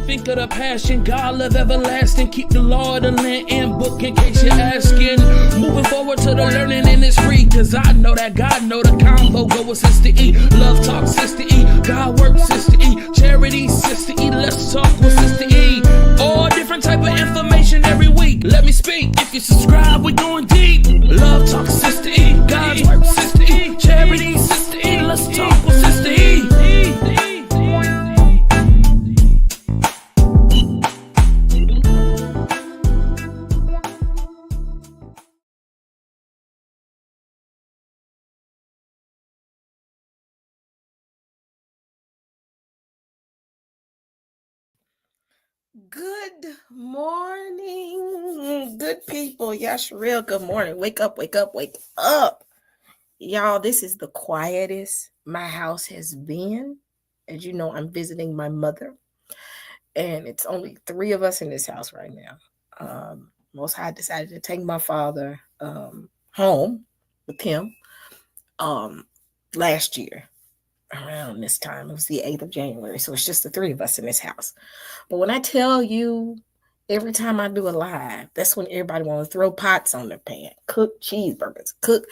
think of the passion, God love everlasting. Keep the law of the land and book in case you're asking. Moving forward to the learning and it's free, cause I know that God know the combo go with Sister E. Love talk Sister E, God work Sister E, charity Sister E, let's talk with Sister E. All different type of information every week. Let me speak. If you subscribe, we going deep. Love talk Sister E, God's work Sister E, charity Sister E, let's talk with Sister E. Good morning, good people. Yes, real good morning. Wake up, wake up, wake up. Y'all, this is the quietest my house has been. As you know, I'm visiting my mother, and it's only 3 of us in this house right now. Most High decided to take my father home with him last year. Around this time, it was the 8th of January. So it's just the 3 of us in this house. But when I tell you, every time I do a live, that's when everybody want to throw pots on their pan, cook cheeseburgers, cook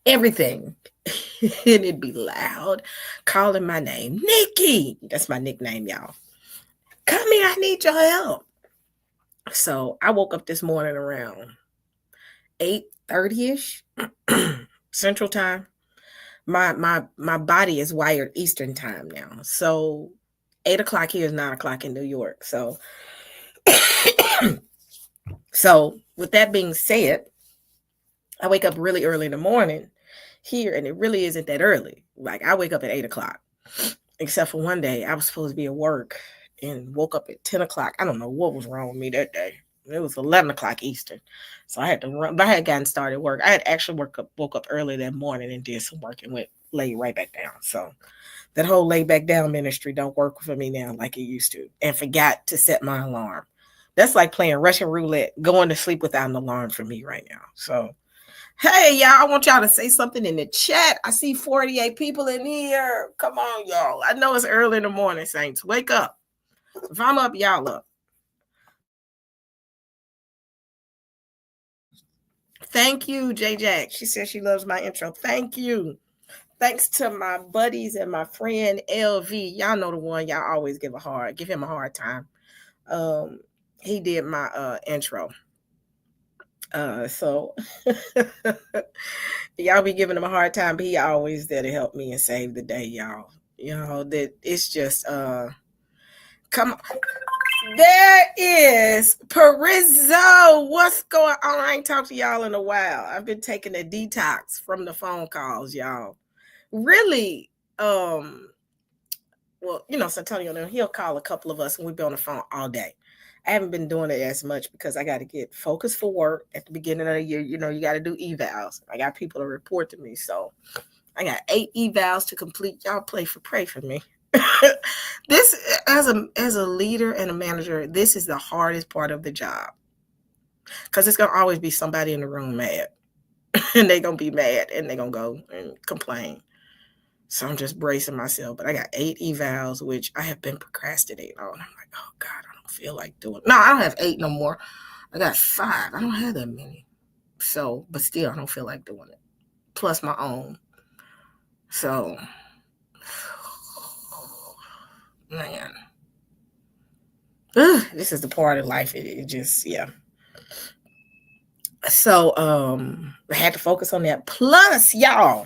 everything. And it'd be loud, calling my name, Nikki. That's my nickname, y'all. Come here, I need your help. So I woke up this morning around 8:30-ish Central Time. My body is wired Eastern time now. So 8 o'clock here is 9 o'clock in New York. So with that being said, I wake up really early in the morning here, and it really isn't that early. Like, I wake up at 8 o'clock, except for one day I was supposed to be at work and woke up at 10 o'clock. I don't know what was wrong with me that day. It was 11 o'clock Eastern. So I had to run, but I had gotten started work. I had actually woke up early that morning and did some work and laid right back down. So that whole lay back down ministry don't work for me now like it used to, and forgot to set my alarm. That's like playing Russian roulette, going to sleep without an alarm for me right now. So, hey, y'all, I want y'all to say something in the chat. I see 48 people in here. Come on, y'all. I know it's early in the morning, saints. Wake up. If I'm up, y'all up. Thank you, J Jack. She says she loves my intro. Thank you. Thanks to my buddies and my friend LV. Y'all know the one y'all always give him a hard time. He did my intro. So y'all be giving him a hard time, but he always there to help me and save the day, y'all. You know, that it's just come on. There is Perizzo. What's going on? I ain't talked to y'all in a while. I've been taking a detox from the phone calls, y'all. Really, well, you know, Santonio, he'll call a couple of us and we'll be on the phone all day. I haven't been doing it as much because I got to get focused for work at the beginning of the year. You know, you got to do evals. I got people to report to me. So I got 8 evals to complete. Y'all pray for me. This, as a leader and a manager, this is the hardest part of the job, because it's going to always be somebody in the room mad and they're going to be mad and they're going to go and complain. So I'm just bracing myself. But I got 8 evals, which I have been procrastinating on. I'm like, oh God, I don't feel like doing it. No, I don't have 8 no more. I got 5. I don't have that many. So, but still, I don't feel like doing it. Plus my own. So, man. This is the part of life. It just, yeah. So, I had to focus on that. Plus, y'all,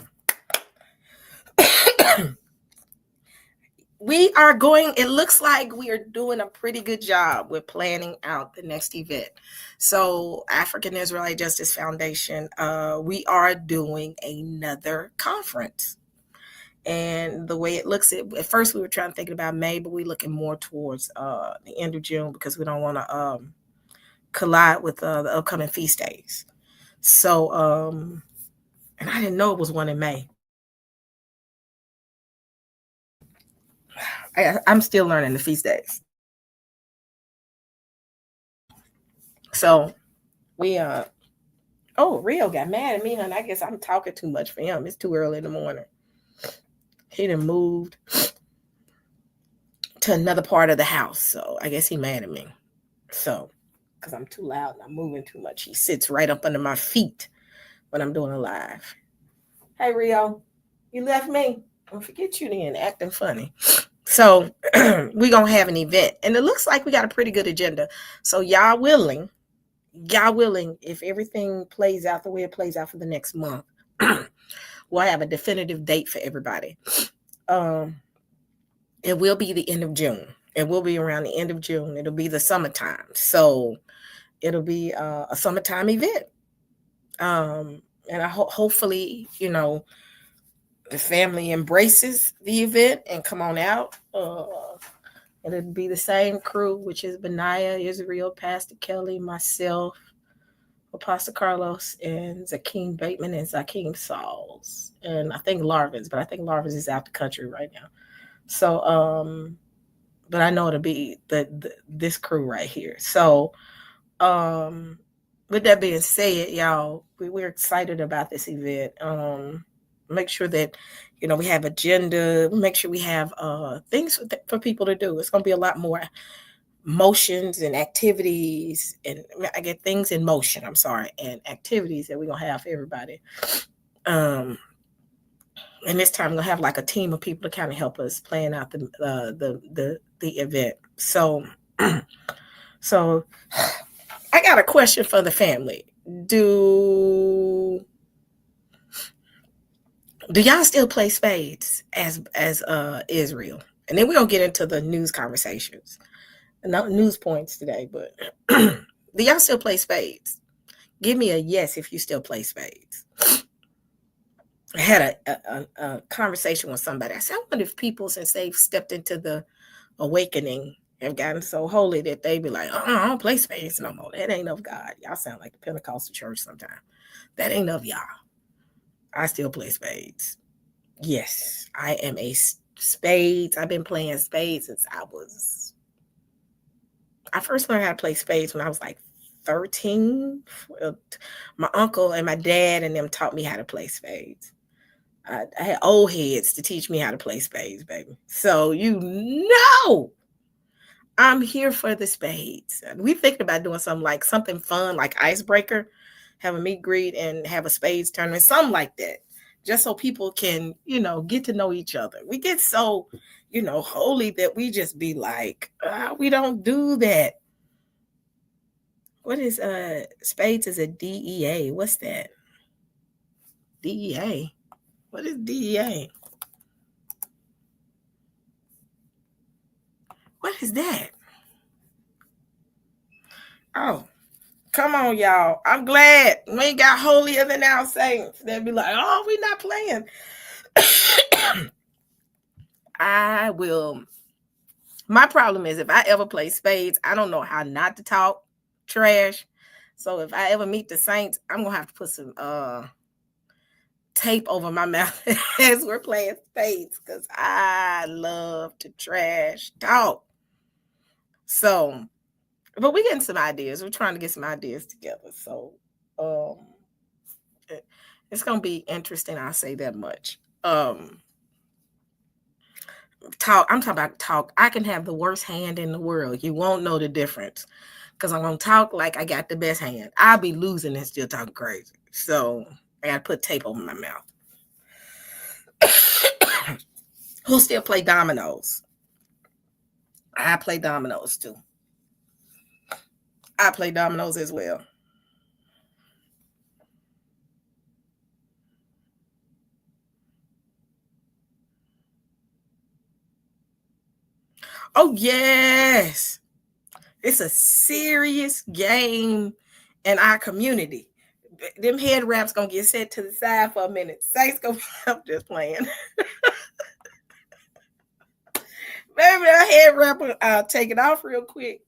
it looks like we are doing a pretty good job with planning out the next event. So African Israelite Justice Foundation, we are doing another conference. And the way it looks, at first we were trying to think about May, but we're looking more towards the end of June because we don't want to collide with the upcoming feast days. So, and I didn't know it was one in May. I'm still learning the feast days. So we Rio got mad at me, honey. I guess I'm talking too much for him. It's too early in the morning. He done moved. to another part of the house. So I guess he mad at me. So, because I'm too loud and I'm moving too much. He sits right up under my feet when I'm doing a live. Hey, Rio, you left me. Don't forget you then, acting funny. So we're going to have an event. And it looks like we got a pretty good agenda. So y'all willing, if everything plays out the way it plays out for the next month, we'll have a definitive date for everybody. It will be the end of June. It will be around the end of June. It'll be the summertime. So it'll be a summertime event. And I hopefully, the family embraces the event and come on out. It'll be the same crew, which is Benaiah, Israel, Pastor Kelly, myself, Apostle Carlos, and Zakeem Bateman and Zakeem Sauls. And I think Larvins, but I think Larvins is out the country right now. So, but I know it'll be this crew right here. So, with that being said, y'all, we're excited about this event. Make sure that, we have agenda. Make sure we have things for people to do. It's going to be a lot more motions and activities, and I get things in motion. And activities that we're going to have for everybody. And this time we're going to have like a team of people to kind of help us plan out the event. So, I got a question for the family. Do y'all still play spades as Israel? And then we're going to get into the news conversations. Not news points today, but do y'all still play spades? Give me a yes if you still play spades. I had a conversation with somebody. I said, I wonder if people, since they've stepped into the awakening, have gotten so holy that they be like, I don't play spades no more. That ain't of God. Y'all sound like the Pentecostal church sometimes. That ain't of y'all. I still play spades. Yes, I am a spades. I've been playing spades since I first learned how to play spades when I was like 13. My uncle and my dad and them taught me how to play spades. I had old heads to teach me how to play spades, baby. So I'm here for the spades. We thinking about doing something fun like icebreaker, have a meet greet and have a spades tournament, something like that. Just so people can, get to know each other. We get so, holy that we just be like, we don't do that. What is spades is a DEA? What's that? DEA. What is DEA? What is that? Oh, come on, y'all. I'm glad we ain't got holier than our saints. They'll be like, oh, we not playing. I will. My problem is if I ever play spades, I don't know how not to talk trash. So if I ever meet the saints, I'm going to have to put some tape over my mouth as we're playing spades because I love to trash talk. So, but we're getting some ideas. We're trying to get some ideas together. So it's going to be interesting. I'll say that much. Talk. I'm talking about talk. I can have the worst hand in the world. You won't know the difference because I'm going to talk like I got the best hand. I'll be losing and still talking crazy. So I got to put tape over my mouth. Who still play dominoes? I play dominoes too. I play dominoes as well. Oh, yes. It's a serious game in our community. Them head wraps going to get set to the side for a minute. Saints going to I'm just playing. Maybe that head wrap, I'll take it off real quick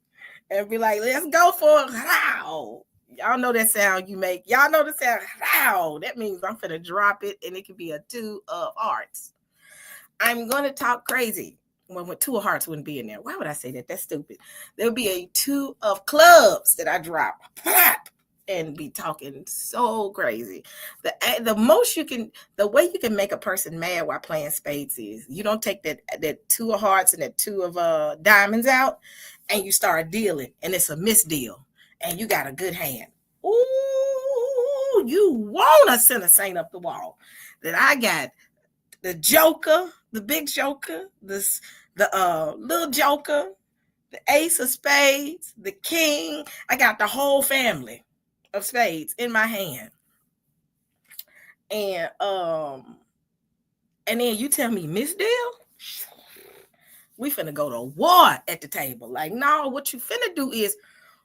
and be like, let's go for it. How? Y'all know that sound you make. Y'all know the sound. How? That means I'm finna drop it and it could be a 2 of hearts. I'm going to talk crazy. Well, with 2 of hearts wouldn't be in there. Why would I say that? That's stupid. There would be a 2 of clubs that I drop. Plop. and be talking so crazy. The way you can make a person mad while playing spades is you don't take that two of hearts and that two of diamonds out, and you start dealing, and it's a misdeal, and you got a good hand. Ooh, you wanna send a saint up the wall. That I got the joker, the big joker, the little joker, the ace of spades, the king. I got the whole family of spades in my hand. And then you tell me, Miss Deal, we finna go to war at the table. Like, no, what you finna do is,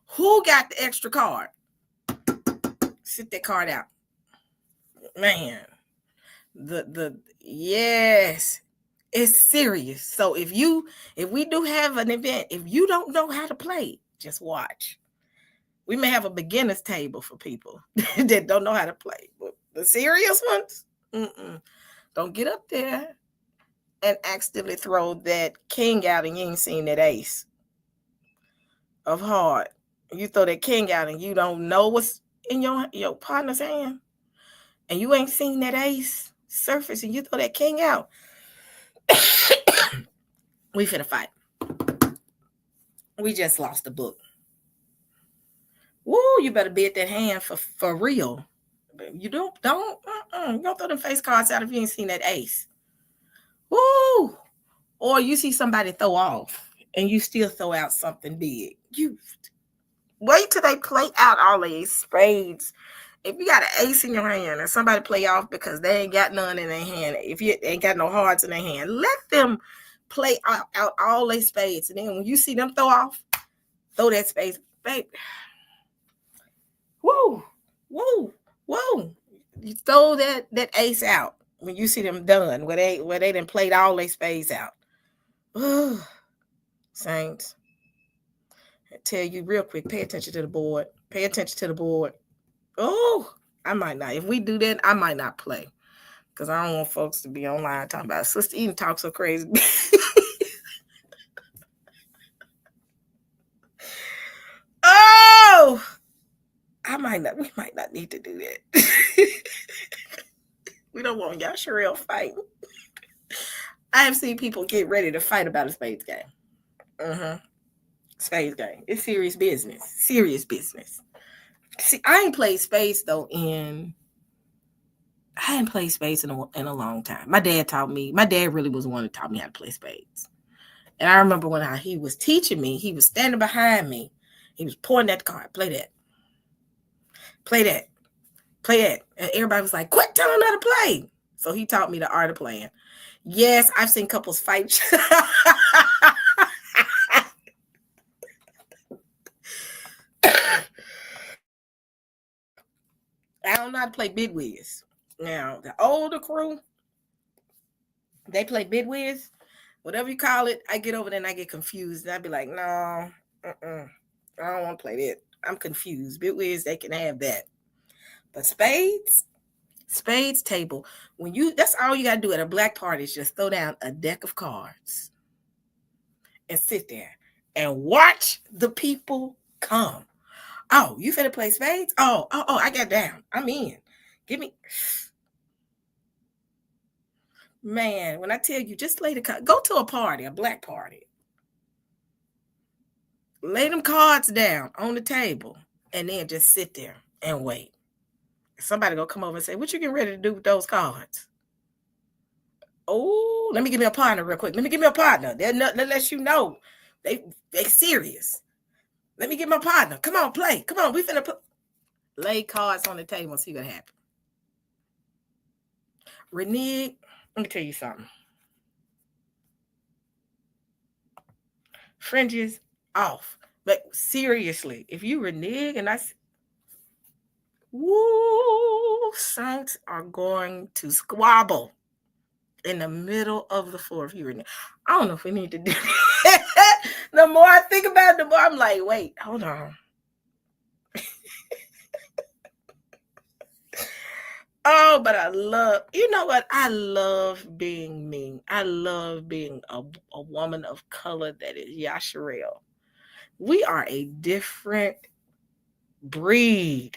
who got the extra card? Sit that card out. Man, yes, it's serious. So if we do have an event, if you don't know how to play, just watch. We may have a beginner's table for people that don't know how to play, but the serious ones, don't get up there and accidentally throw that king out and you ain't seen that ace of heart. You throw that king out and you don't know what's in your partner's hand, and you ain't seen that ace surface, and you throw that king out. We finna fight. We just lost the book. Woo, you better be at that hand for real. You don't throw them face cards out if you ain't seen that ace. Woo! Or you see somebody throw off and you still throw out something big. You wait till they play out all these spades. If you got an ace in your hand and somebody play off because they ain't got none in their hand, if you ain't got no hearts in their hand, let them play out all their spades. And then when you see them throw off, throw that spade, babe. Woo, woo, woo. You throw that ace out when you see them done, where they done played all their spades out. Ooh, Saints, I tell you real quick, pay attention to the board. Pay attention to the board. Oh, I might not. If we do that, I might not play. Because I don't want folks to be online talking about Sister Eden talk so crazy. Oh, we might not need to do that. We don't want y'all Sherelle fighting. I have seen people get ready to fight about a spades game. Spades game. It's serious business. Serious business. See, I ain't played spades though in a long time. My dad really was the one that taught me how to play spades. And I remember when he was teaching me, he was standing behind me. He was pointing at the card. Play that. Play that. Play that. And everybody was like, quit telling him how to play. So he taught me the art of playing. Yes, I've seen couples fight. I don't know how to play bid whiz. Now, the older crew, they play bid whiz. Whatever you call it, I get over there and I get confused. And I'd be like, no, I don't want to play that. I'm confused. Bid whiz, they can have that. But spades table, that's all you got to do at a black party is just throw down a deck of cards and sit there and watch the people come. Oh, you finna play spades? Oh, I got down. I'm in. Give me. Man, when I tell you, just go to a party, a black party. Lay them cards down on the table and then just sit there and wait. Somebody gonna come over and say, what you getting ready to do with those cards? Oh, let me give me a partner real quick. Let me give me a partner. They'll let you know they serious. Let me get my partner. Come on, play. Come on, we finna lay cards on the table and see what happens. Renege, let me tell you something. Fringes off. But seriously, if you renege and saints are going to squabble in the middle of the floor if you renege. I don't know if we need to do that. The more I think about it, the more I'm like, wait, hold on. Oh, but I love being me. I love being a woman of color that is Yasharel. We are a different breed.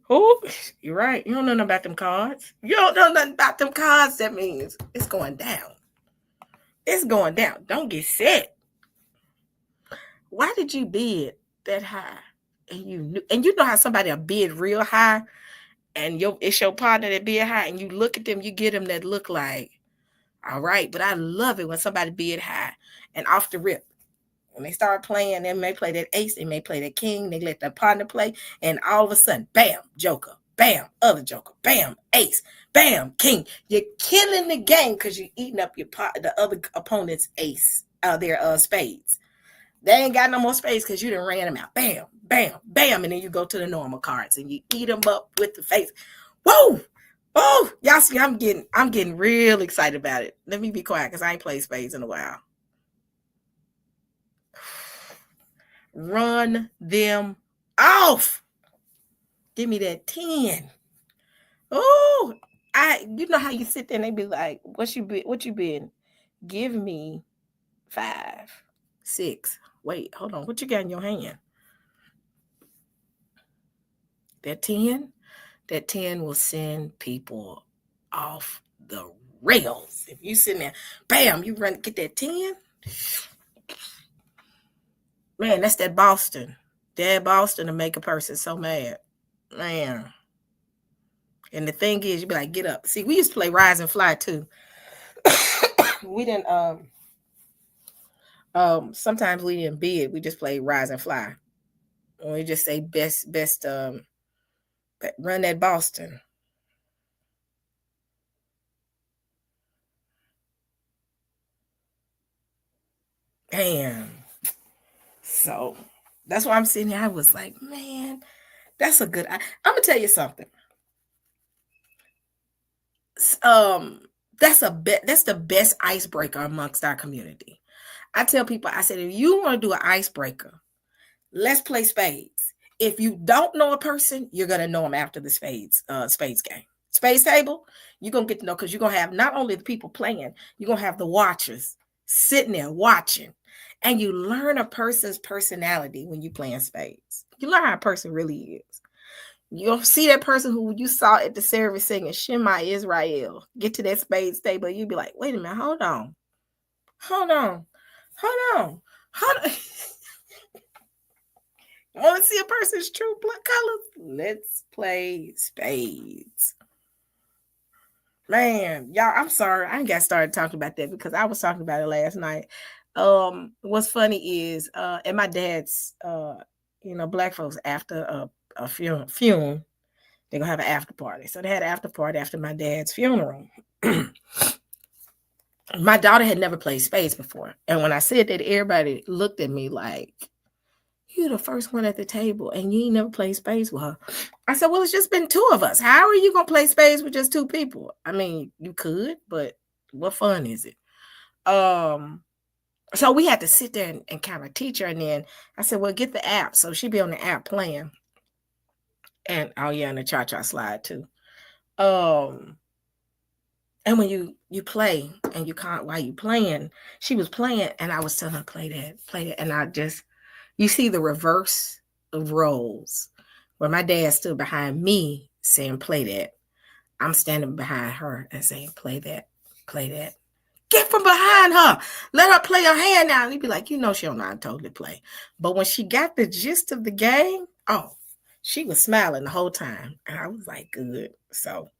Oh, you're right. You don't know nothing about them cards. You don't know nothing about them cards. That means it's going down. It's going down. Don't get set. Why did you bid that high? And you know how somebody will bid real high, and it's your partner that bid high, and you look at them, you get them that look like, all right. But I love it when somebody bid high and off the rip. When they start playing, they may play that ace, they may play that king, they let their partner play, and all of a sudden, bam, joker, bam, other joker, bam, ace, bam, king. You're killing the game because you're eating up the other opponent's ace, their spades. They ain't got no more spades because you done ran them out. Bam, bam, bam, and then you go to the normal cards and you eat them up with the face. Whoa! Oh, y'all see, I'm getting real excited about it. Let me be quiet because I ain't played spades in a while. Run them off. Give me that 10. Oh, you know how you sit there and they be like, what you been? Give me 5, 6. Wait, hold on. What you got in your hand? That 10? That 10 will send people off the rails. If you sitting there, bam, you run, get that 10. Man, that's that Boston. That Boston to make a person so mad. Man. And the thing is, you be like, get up. See, we used to play Rise and Fly too. We didn't sometimes we didn't bid, we just played Rise and Fly. And we just say best run that Boston. Damn. So that's why I'm sitting here. I was like, man, that's a good. I'm gonna tell you something. That's the best icebreaker amongst our community. I tell people, I said, if you want to do an icebreaker, let's play spades. If you don't know a person, you're gonna know them after the spades game. Spades table, you're gonna get to know because you're gonna have not only the people playing, you're gonna have the watchers sitting there watching. And you learn a person's personality when you playing spades. You learn how a person really is. You'll see that person who you saw at the service singing Shema Israel get to that spades table. You'd be like, wait a minute, hold on. Want to see a person's true blood colors? Let's play spades. Man, y'all, I'm sorry. I ain't got started talking about that because I was talking about it last night. What's funny is at my dad's black folks after a funeral, they're gonna have an after party. So they had an after party after my dad's funeral. My daughter had never played spades before. And when I said that, everybody looked at me like, you're the first one at the table and you ain't never played spades with her. I said, well, it's just been 2 of us. How are you going to play spades with just 2 people? I mean, you could, but what fun is it? So we had to sit there and kind of teach her. And then I said, well, get the app. So she'd be on the app playing. And, oh, yeah, and the cha-cha slide, too. And when you play and you can't, while you playing, she was playing and I was telling her, play that. And you see the reverse of roles where my dad stood behind me saying, play that. I'm standing behind her and saying, play that. Get from behind her. Let her play her hand now. And he'd be like, she don't know how to totally play. But when she got the gist of the game, she was smiling the whole time. And I was like, good. So,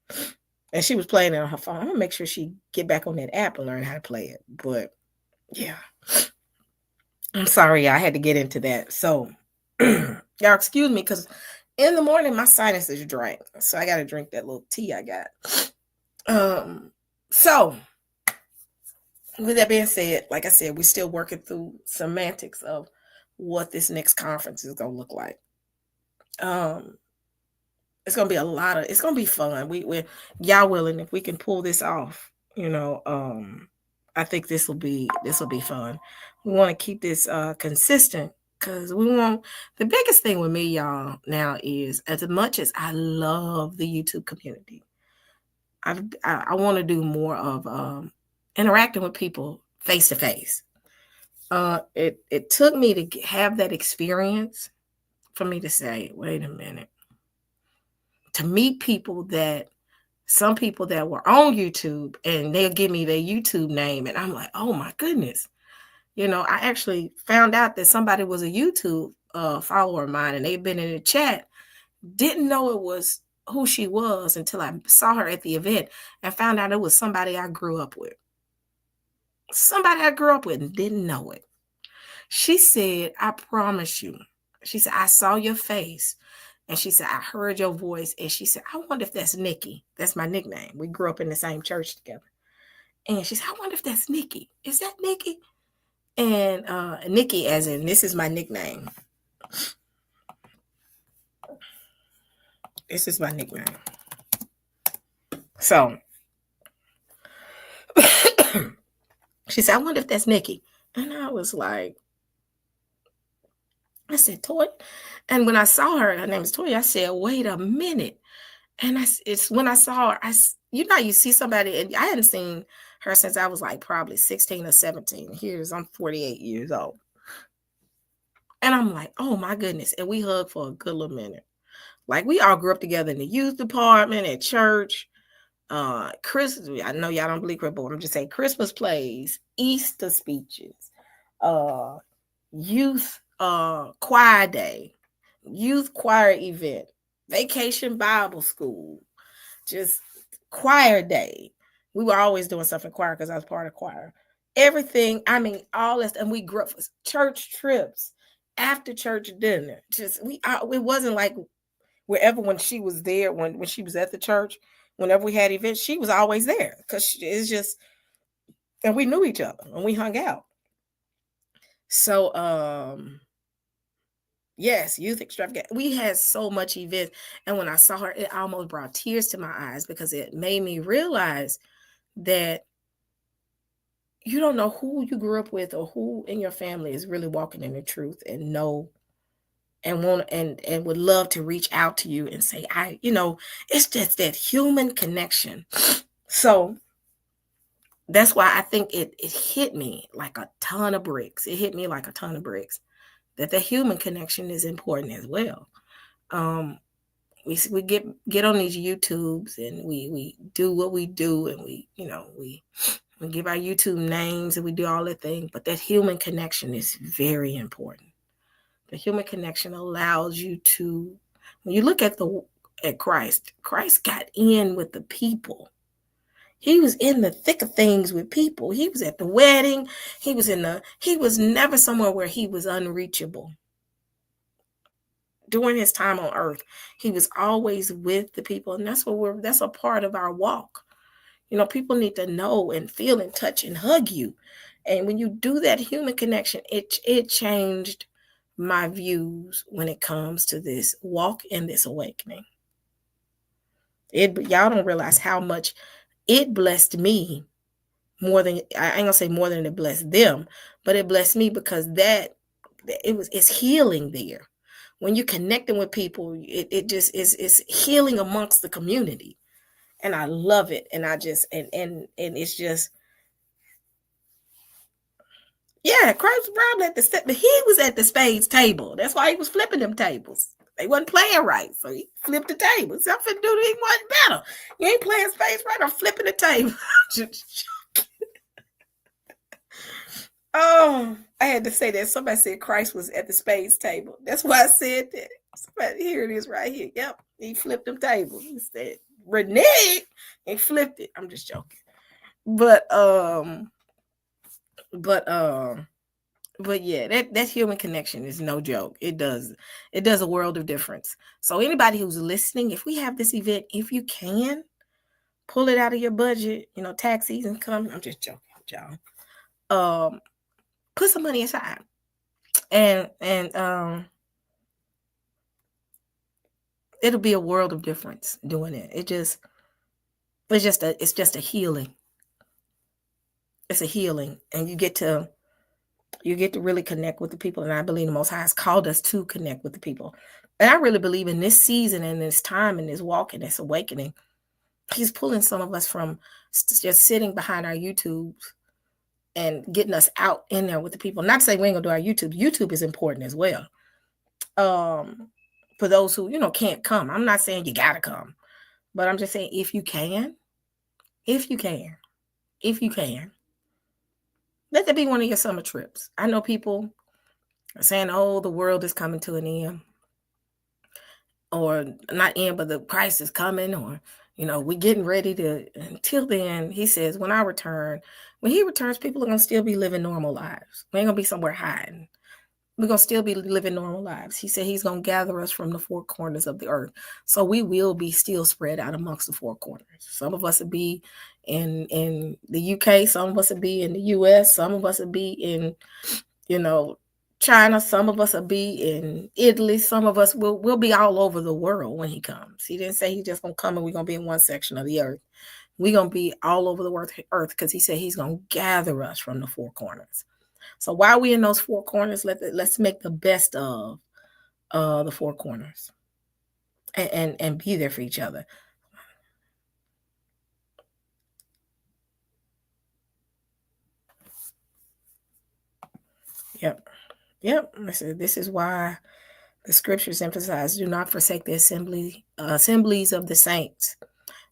and she was playing it on her phone. I'm going to make sure she get back on that app and learn how to play it. But, yeah. I'm sorry, I had to get into that. So, y'all excuse me, because in the morning, my sinuses drank. So, I got to drink that little tea I got. So, with that being said, like I said, we're still working through semantics of what this next conference is going to look like. It's going to be it's going to be fun. We're y'all willing, if we can pull this off, I think this will be fun. We want to keep this consistent because the biggest thing with me, y'all, now is as much as I love the YouTube community, I want to do more of interacting with people face to face. It took me to have that experience for me to say, wait a minute. to meet people that some people that were on YouTube, and they'll give me their YouTube name, and I'm like, oh my goodness. You know, I actually found out that somebody was a YouTube follower of mine, and they've been in the chat. Didn't know it was who she was until I saw her at the event and found out it was somebody I grew up with. Somebody I grew up with and didn't know it. She said, I promise you. She said, I saw your face. And she said, I heard your voice. And she said, I wonder if that's Nikki. That's my nickname. We grew up in the same church together. And she said, I wonder if that's Nikki. Is that Nikki? And Nikki, as in, this is my nickname. This is my nickname. So she said, I wonder if that's Nikki. And I was like, I said, Toy. And when I saw her name is Toy, I said, wait a minute. And it's when I saw her, you see somebody, and I hadn't seen her since I was like probably 16 or 17. I'm 48 years old. And I'm like, oh my goodness. And we hugged for a good little minute. Like, we all grew up together in the youth department, at church. Christmas, I know y'all don't believe it, but I'm just saying Christmas plays, Easter speeches, youth choir day, youth choir event, vacation Bible school, just choir day. We were always doing stuff in choir because I was part of choir. Everything, I mean, all this, and we grew up for church trips, after church dinner. Just it wasn't like wherever when she was there, when she was at the church, whenever we had events, she was always there because it's just, and we knew each other and we hung out. So, yes, youth extravagant. We had so much events. And when I saw her, it almost brought tears to my eyes because it made me realize that you don't know who you grew up with or who in your family is really walking in the truth and know and want and would love to reach out to you and say, it's just that human connection. So that's why I think it hit me like a ton of bricks. It hit me like a ton of bricks that the human connection is important as well. We get on these YouTubes and we do what we do, and we give our YouTube names and we do all that thing, but that human connection is very important. The human connection allows you to, when you look at Christ got in with the people. He was in the thick of things with people. He was at the wedding. He was never somewhere where he was unreachable. During his time on earth, he was always with the people. And that's a part of our walk. People need to know and feel and touch and hug you. And when you do that human connection, it changed my views when it comes to this walk and this awakening. Y'all don't realize how much it blessed me more than, I ain't gonna say more than it blessed them, but it blessed me because it's healing there. When you're connecting with people, it just is healing amongst the community. And I love it. And I just, and it's just, yeah, Christ was probably he was at the Spades table. That's why he was flipping them tables. They wasn't playing right. So he flipped the table. Something to do to him wasn't better. You ain't playing Spades right, I'm flipping the table. Oh, I had to say that. Somebody said Christ was at the Spades table. That's why I said that. Somebody, here it is right here. Yep, he flipped them tables. He said, Renee, and flipped it. I'm just joking. But yeah, that human connection is no joke. It does a world of difference. So anybody who's listening, if we have this event, if you can pull it out of your budget, tax season coming. I'm just joking, y'all. Put some money aside, and it'll be a world of difference doing it. It's just a healing. It's a healing, and you get to really connect with the people. And I believe the Most High has called us to connect with the people. And I really believe in this season and this time and this walk and this awakening, he's pulling some of us from just sitting behind our YouTubes and getting us out in there with the people. Not to say we ain't gonna do our YouTube. YouTube is important as well. for those who, can't come. I'm not saying you gotta come, but I'm just saying if you can, if you can, if you can, let that be one of your summer trips. I know people are saying, oh, the world is coming to an end, or not end, but the price is coming, or, we're getting ready to, until then, he says, when he returns, people are going to still be living normal lives. We ain't going to be somewhere hiding. We're going to still be living normal lives. He said he's going to gather us from the four corners of the earth. So we will be still spread out amongst the four corners. Some of us will be in the UK. Some of us will be in the US. Some of us will be in, China. Some of us will be in Italy. Some of us will be all over the world when he comes. He didn't say he's just going to come and we're going to be in one section of the earth. We're going to be all over the earth because he said he's going to gather us from the four corners. So while we're in those four corners, let's make the best of the four corners and be there for each other. Yep. This is why the scriptures emphasize, do not forsake the assemblies of the saints.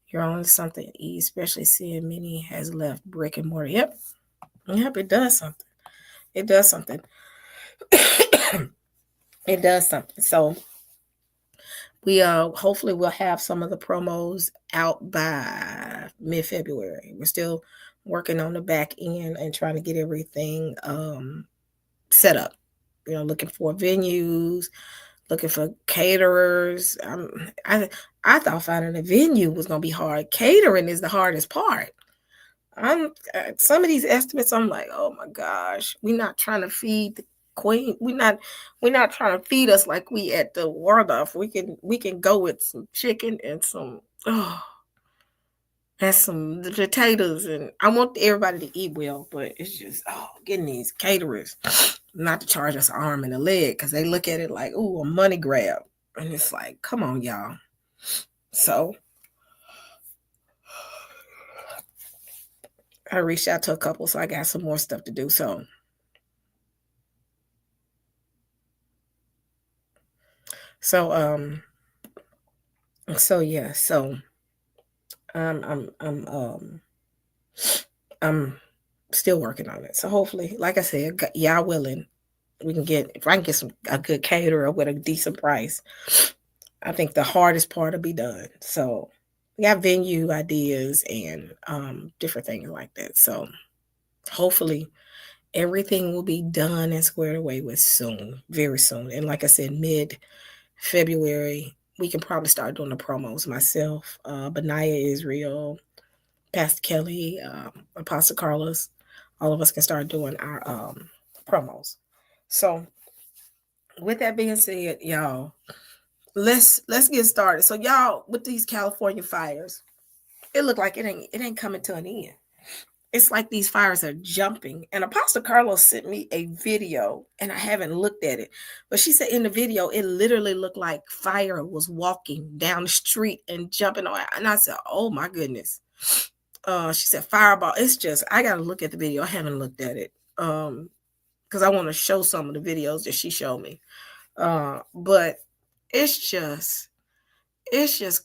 You're on something, especially seeing many has left brick and mortar. Yep, it does something. It does something. It does something. So we hopefully we'll have some of the promos out by mid-February. We're still working on the back end and trying to get everything set up. Looking for venues, looking for caterers. I thought finding a venue was gonna be hard. Catering is the hardest part. Some of these estimates, I'm like, oh my gosh, we're not trying to feed the queen. We're not trying to feed us like we at the Waldorf. We can go with some chicken and some and some potatoes, and I want everybody to eat well, but it's just getting these caterers not to charge us an arm and a leg because they look at it like, ooh, a money grab, and it's like, come on, y'all. So I reached out to a couple, so I got some more stuff to do. So yeah. So I'm still working on it. So hopefully, like I said, y'all willing, we can get, if I can get a good caterer with a decent price, I think the hardest part will be done. So we got venue ideas and different things like that. So hopefully everything will be done and squared away with soon, very soon. And like I said, mid-February, we can probably start doing the promos. Myself, Benaya Israel, Pastor Kelly, Apostle Carlos, all of us can start doing our promos. So with that being said, y'all, let's get started. So y'all, with these California fires, it looked like it ain't coming to an end. It's like these fires are jumping. And Apostle Carlos sent me a video, and I haven't looked at it. But she said in the video, it literally looked like fire was walking down the street and jumping on. And I said, oh my goodness. She said fireball. It's just, I got to look at the video. I haven't looked at it because I want to show some of the videos that she showed me. But it's just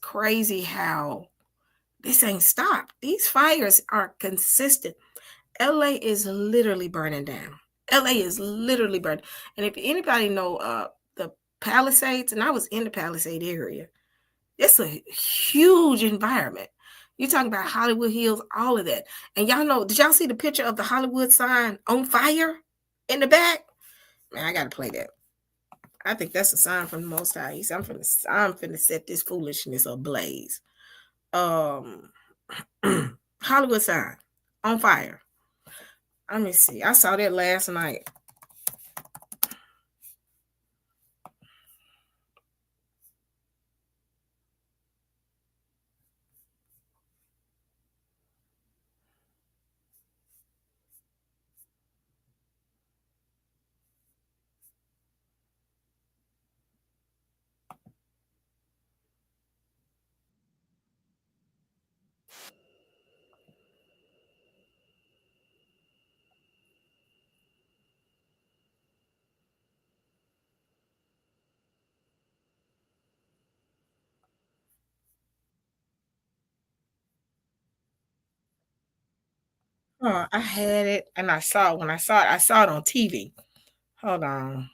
crazy how this ain't stopped. These fires are consistent. LA is literally burning down. LA is literally burning. And if anybody know the Palisades, and I was in the Palisade area, it's a huge environment. You're talking about Hollywood Hills, all of that. And y'all know, did y'all see the picture of the Hollywood sign on fire in the back? Man, I gotta play that. I think that's a sign from the Most High. He said, I'm finna set this foolishness ablaze. Hollywood sign on fire. Let me see. I saw that last night. Oh, I had it and I saw it. When I saw it on TV. Hold on.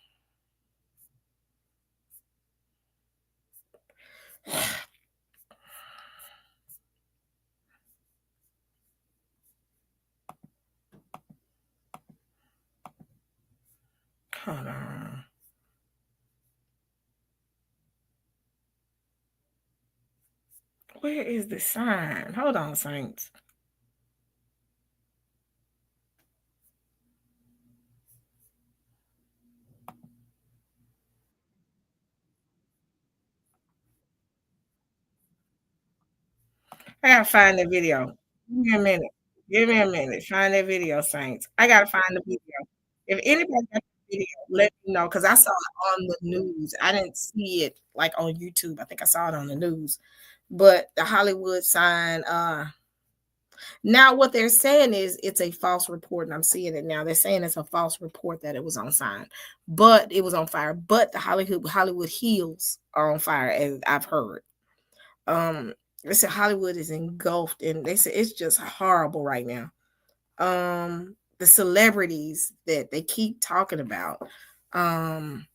Hold on. Where is the sign? Hold on, Saints. I gotta find the video. Give me a minute. Give me a minute. Find that video, Saints. I gotta find the video. If anybody got the video, let me know because I saw it on the news. I didn't see it like on YouTube. I think I saw it on the news. But the Hollywood sign, now what they're saying is it's a false report, and I'm seeing it now. They're saying it's a false report that it was on sign, but it was on fire. But the Hollywood Hills are on fire, as I've heard. Um, they said Hollywood is engulfed, and they said it's just horrible right now. The celebrities that they keep talking about, um,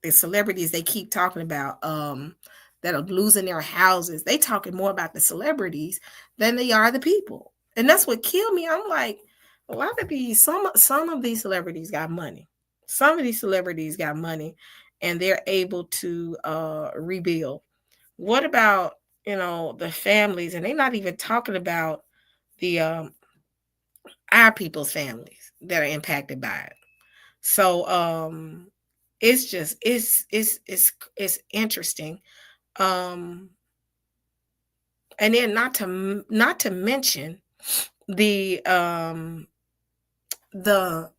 the celebrities they keep talking about, that are losing their houses. They talking more about the celebrities than they are the people, and that's what killed me. I'm like, a lot of these, some of these celebrities got money. Some of these celebrities got money, and they're able to rebuild. What about, the families? And they're not even talking about the our people's families that are impacted by it. So it's just it's interesting. Um and then not to mention the the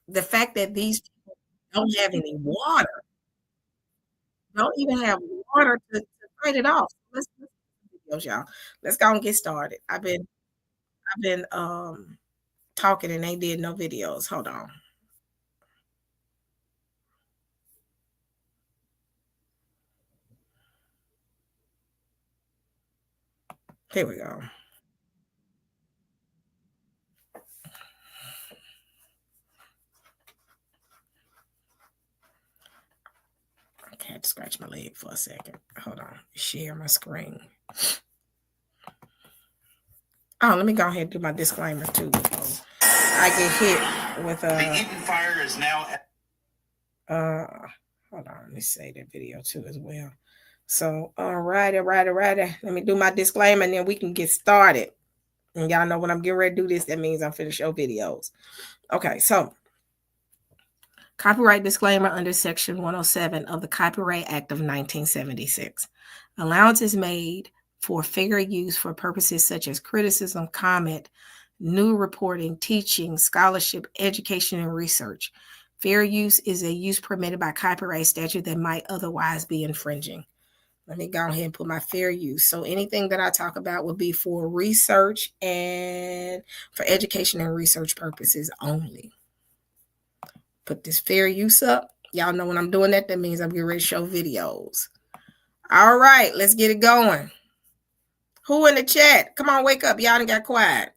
the fact that these people don't have any water, don't even have water to fight it off. Let's videos, y'all. Let's go and get started. I've been talking and they did no videos. Hold on. Here we go. I had to scratch my leg for a second. Hold on. Share my screen. Oh, let me go ahead and do my disclaimer too before I get hit with the Eaton fire is now uh hold on, let me say that video too as well. So all righty. Let me do my disclaimer and then we can get started. And y'all know when I'm getting ready to do this, that means I'm finished show videos. Okay, so copyright disclaimer under Section 107 of the Copyright Act of 1976. Allowance is made for fair use for purposes such as criticism, comment, new reporting, teaching, scholarship, education, and research. Fair use is a use permitted by copyright statute that might otherwise be infringing. Let me go ahead and put my fair use. So anything that I talk about will be for research and for education and research purposes only. Put this fair use up. Y'all know when I'm doing that, that means I'm getting ready to show videos. All right, let's get it going. Who in the chat? Come on, wake up. Y'all done got quiet.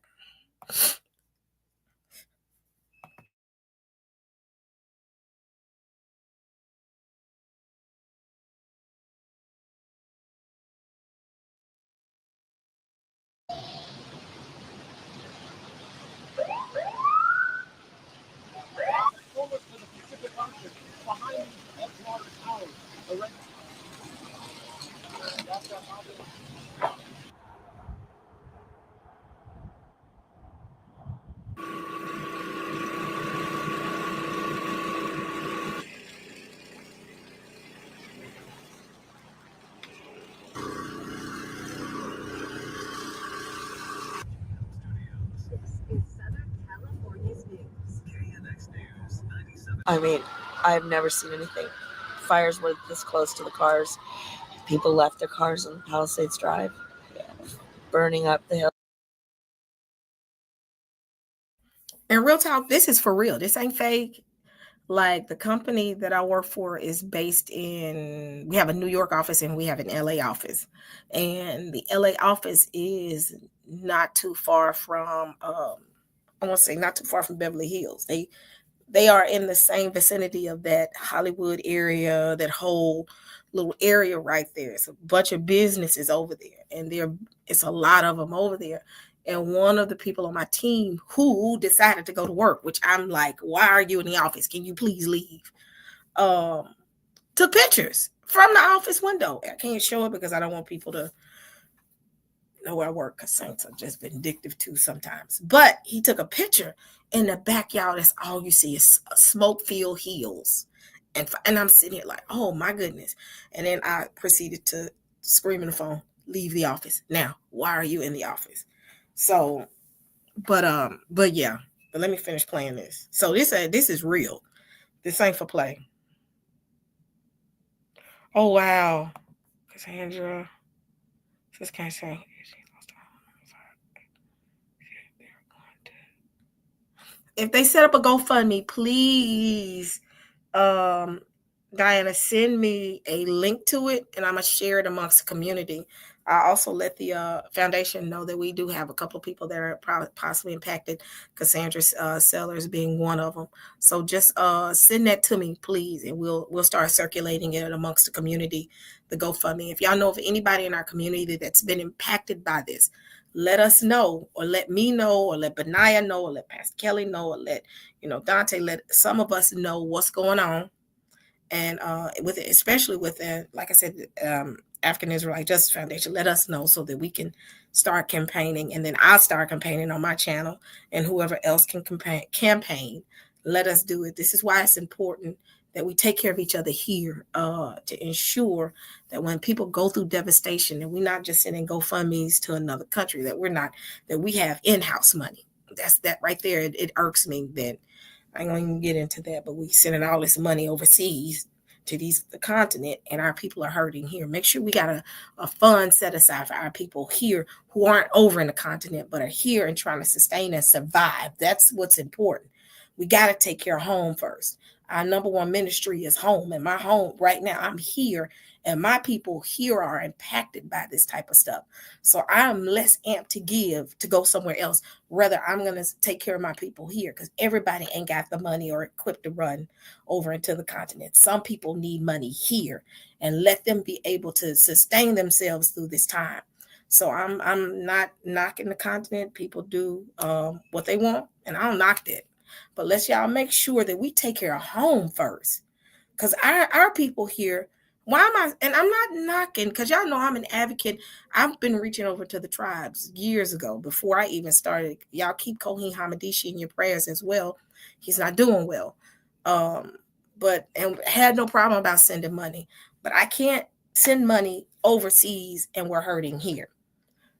I mean, I've never seen anything. Fires were this close to the cars. People left their cars on Palisades Drive, burning up the hill. And real talk, this is for real. This ain't fake. Like the company that I work for is based in, we have a New York office and we have an LA office. And the LA office is not too far from, I want to say not too far from Beverly Hills. They are in the same vicinity of that Hollywood area, that whole little area right there. It's a bunch of businesses over there, and it's a lot of them over there. And one of the people on my team who decided to go to work, which I'm like, why are you in the office? Can you please leave? Took pictures from the office window. I can't show it because I don't want people to know where I work, because saints are just vindictive too sometimes. But he took a picture in the backyard. That's all you see is smoke-filled hills. And I'm sitting here like, oh my goodness. And then I proceeded to scream in the phone, leave the office. Now, why are you in the office? So, but yeah. But let me finish playing this. So this is real. This ain't for play. Oh wow. Cassandra. Just can't say. If they set up a GoFundMe, please, Diana, send me a link to it, and I'm going to share it amongst the community. I also let the foundation know that we do have a couple of people that are possibly impacted, Cassandra's Sellers being one of them. So just send that to me, please, and we'll start circulating it amongst the community, the GoFundMe. If y'all know of anybody in our community that's been impacted by this, let us know, or let me know, or let Benaiah know, or let Pastor Kelly know, or let Dante, let some of us know what's going on. And with it, especially with like I said, African Israelite Justice Foundation, let us know so that we can start campaigning, and then I'll start campaigning on my channel, and whoever else can campaign, let us do it. This is why it's important that we take care of each other here, to ensure that when people go through devastation, and we're not just sending GoFundMe's to another country, that we have in-house money. That's that right there. It irks me that I ain't gonna even get into that, but we sending all this money overseas to the continent, and our people are hurting here. Make sure we got a fund set aside for our people here who aren't over in the continent, but are here and trying to sustain and survive. That's what's important. We got to take care of home first. Our number one ministry is home, and my home right now, I'm here, and my people here are impacted by this type of stuff. So I'm less amped to give to go somewhere else. Rather, I'm going to take care of my people here, because everybody ain't got the money or equipped to run over into the continent. Some people need money here, and let them be able to sustain themselves through this time. So I'm not knocking the continent. People do what they want, and I don't knock that. But let's y'all make sure that we take care of home first. Because our people here, why am I, and I'm not knocking, because y'all know I'm an advocate. I've been reaching over to the tribes years ago before I even started. Y'all keep Kohen Hamadishi in your prayers as well. He's not doing well. But had no problem about sending money. But I can't send money overseas and we're hurting here.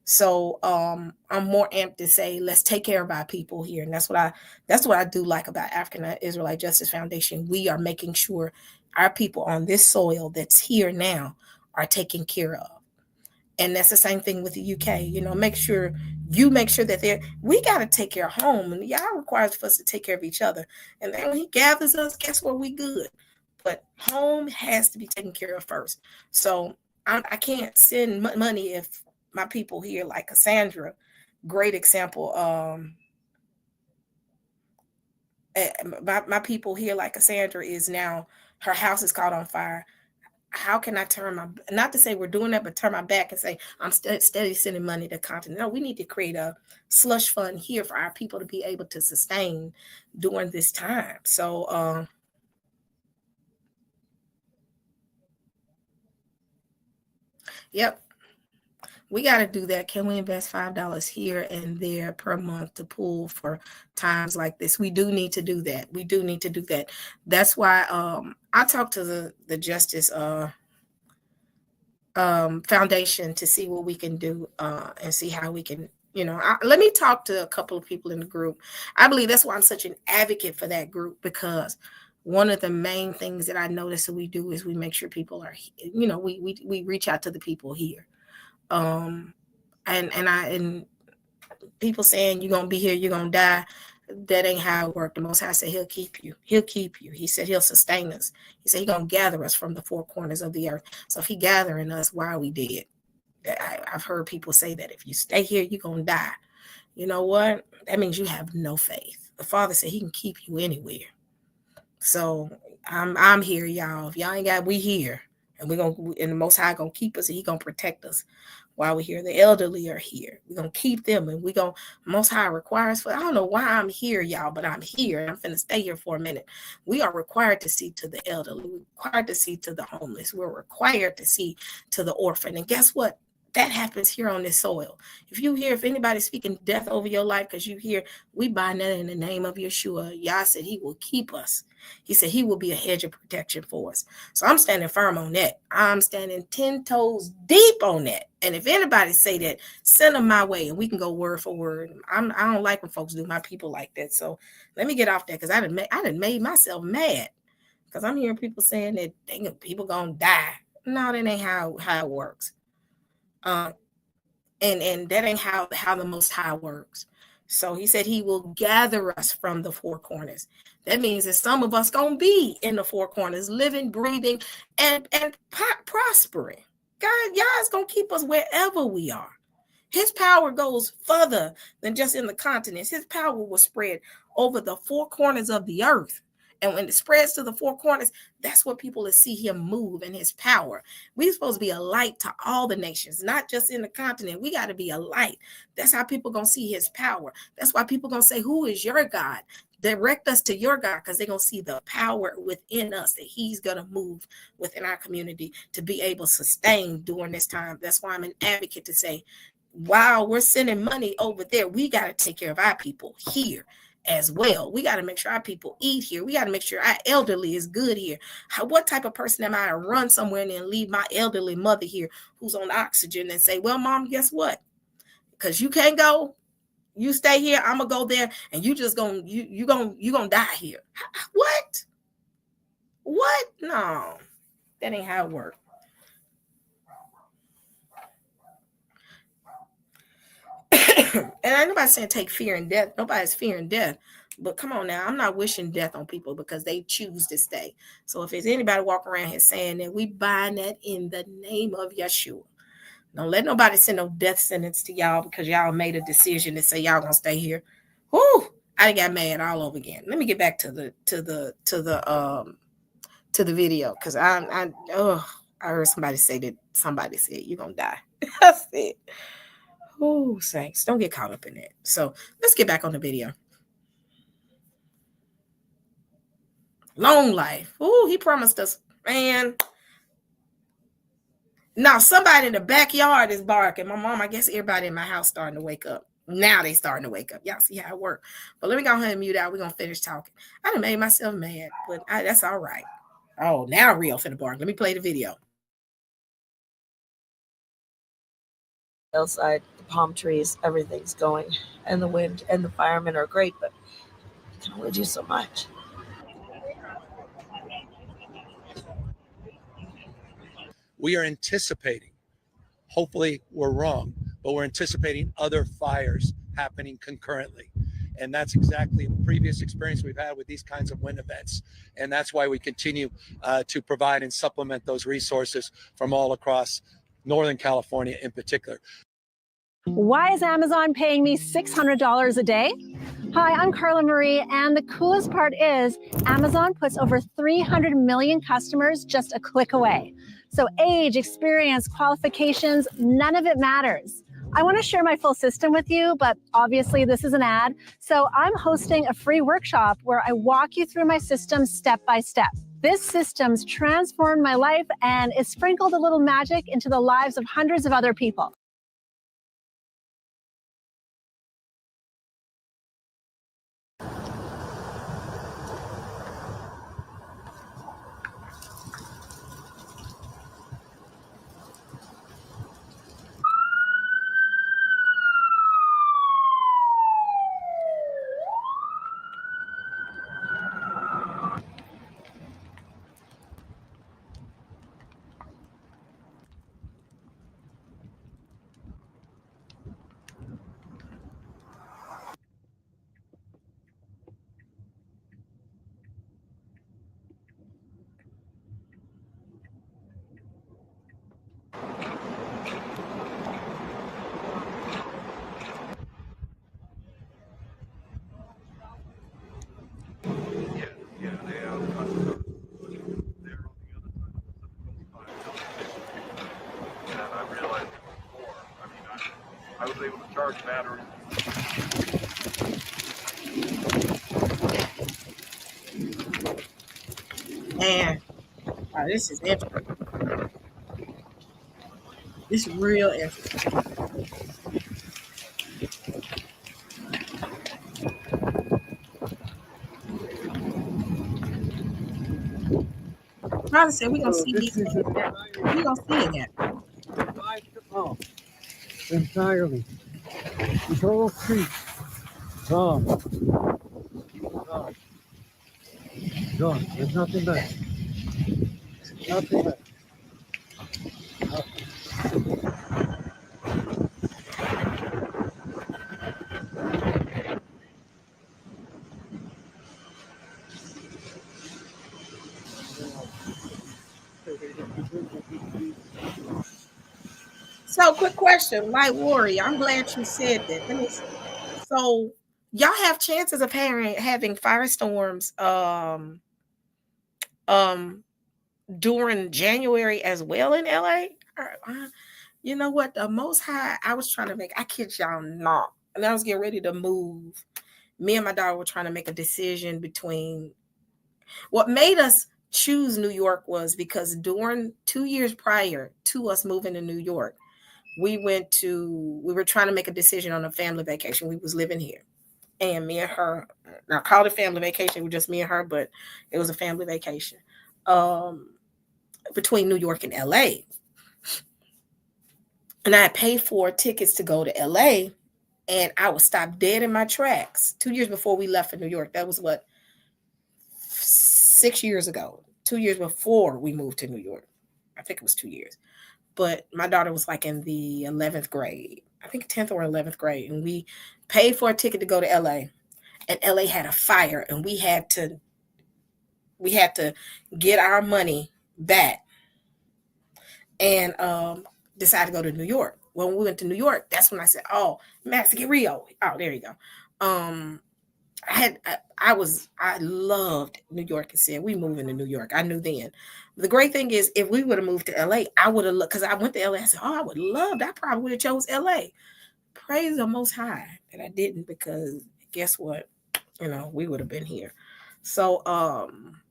So I'm more amped to say, let's take care of our people here. And that's what I do like about African Israelite Justice Foundation. We are making sure our people on this soil that's here now are taken care of. And that's the same thing with the UK. Make sure that we got to take care of home. And Yah requires for us to take care of each other. And then when he gathers us, guess what? We good. But home has to be taken care of first. So I can't send money if my people here, like Cassandra, great example. My people here, like Cassandra, is now, her house is caught on fire. How can I not to say we're doing that, but turn my back and say I'm steady sending money to the continent? No, we need to create a slush fund here for our people to be able to sustain during this time. So, yep. We got to do that. Can we invest $5 here and there per month to pool for times like this? We do need to do that. That's why I talked to the Justice Foundation to see what we can do and see how we can, let me talk to a couple of people in the group. I believe that's why I'm such an advocate for that group, because one of the main things that I notice that we do is we make sure people are, we reach out to the people here. And people saying you're gonna be here, you're gonna die. That ain't how it worked. The Most High said he'll keep you. He'll keep you. He said he'll sustain us. He said he's going to gather us from the four corners of the earth. So if he gathering us, why are we dead? I've heard people say that if you stay here, you're going to die. You know what? That means you have no faith. The Father said he can keep you anywhere. So I'm here, y'all. If y'all ain't got, we here. And the Most High gonna keep us, and he gonna protect us while we're here. The elderly are here. We're gonna keep them, and Most High requires for. I don't know why I'm here, y'all, but I'm here. I'm finna stay here for a minute. We are required to see to the elderly. We're required to see to the homeless. We're required to see to the orphan. And guess what? That happens here on this soil. If anybody's speaking death over your life because you hear, we bind that in the name of Yeshua. Yah said he will keep us. He said he will be a hedge of protection for us. So I'm standing firm on that. I'm standing 10 toes deep on that. And if anybody say that, send them my way and we can go word for word. I don't like when folks do my people like that. So let me get off that because I done made myself mad because I'm hearing people saying that people gonna die. No, that ain't how it works. And that ain't how the Most High works. So he said he will gather us from the four corners. That means that some of us gonna be in the four corners, living, breathing, and prospering. God, y'all is gonna keep us wherever we are. His power goes further than just in the continents. His power will spread over the four corners of the earth. And when it spreads to the four corners, that's where people will see him move in his power. We're supposed to be a light to all the nations, not just in the continent. We got to be a light. That's how people going to see his power. That's why people going to say, who is your God? Direct us to your God, because they're going to see the power within us, that he's going to move within our community to be able to sustain during this time. That's why I'm an advocate to say, while we're sending money over there, we got to take care of our people here as well. We got to make sure our people eat here. We got to make sure our elderly is good here. What type of person am I to run somewhere and then leave my elderly mother here who's on oxygen and say, well, mom, guess what? Because you can't go, you stay here, I'm gonna go there, and you just gonna die here. What? No, that ain't how it works. And ain't nobody saying take fear and death. Nobody's fearing death. But come on now, I'm not wishing death on people because they choose to stay. So if there's anybody walking around here saying that, we bind that in the name of Yeshua. Don't let nobody send no death sentence to y'all because y'all made a decision to say y'all gonna stay here. Whoo! I got mad all over again. Let me get back to the video because I heard somebody say that somebody said you're gonna die. I said, oh, saints, don't get caught up in that. So let's get back on the video. Long life. Oh, he promised us, man. Now somebody in the backyard is barking. My mom, I guess everybody in my house starting to wake up. Now they starting to wake up. Y'all see how it works. But let me go ahead and mute out. We're going to finish talking. I done made myself mad, but that's all right. Oh, now Rio finna bark. Let me play the video. Outside, the palm trees, everything's going, and the wind and the firemen are great, but you can only do so much. We are anticipating, hopefully we're wrong, but we're anticipating other fires happening concurrently. And that's exactly a previous experience we've had with these kinds of wind events. And that's why we continue to provide and supplement those resources from all across Northern California in particular. Why is Amazon paying me $600 a day? Hi, I'm Carla Marie, and the coolest part is Amazon puts over 300 million customers just a click away. So age, experience, qualifications, none of it matters. I want to share my full system with you, but obviously this is an ad. So I'm hosting a free workshop where I walk you through my system step by step. This system's transformed my life and it's sprinkled a little magic into the lives of hundreds of other people. charge battery. Man, wow, this is interesting. This is real interesting. Father said we're gonna see these things. We're gonna see it yet. Oh, entirely. This whole street, gone. Gone. Gone. There's nothing there. Nothing there. So, quick question, Light Warrior. I'm glad you said that. Let me see. So, y'all have chances of having firestorms during January as well in LA? You know what? The Most High, I was trying to make, I kid y'all not. And I was getting ready to move. Me and my daughter were trying to make a decision between what made us choose New York was because during 2 years prior to us moving to New York, we were trying to make a decision on a family vacation. We was living here. And me and her, I called it family vacation, it was just me and her, but it was a family vacation between New York and LA. And I paid for tickets to go to LA, and I was stopped dead in my tracks 2 years before we left for New York. That was 6 years ago, 2 years before we moved to New York. I think it was 2 years. But my daughter was like in the 11th grade, I think 10th or 11th grade. And we paid for a ticket to go to LA, and LA had a fire, and we had to get our money back and decided to go to New York. When we went to New York, that's when I said, oh, Max, get Rio. Oh, there you go. I loved New York and said, we moving to New York. I knew then. The great thing is, if we would have moved to LA, I would have looked, because I went to LA. I said, oh, I would love that. I probably would have chose LA. Praise the Most High that I didn't, because guess what? We would have been here. So,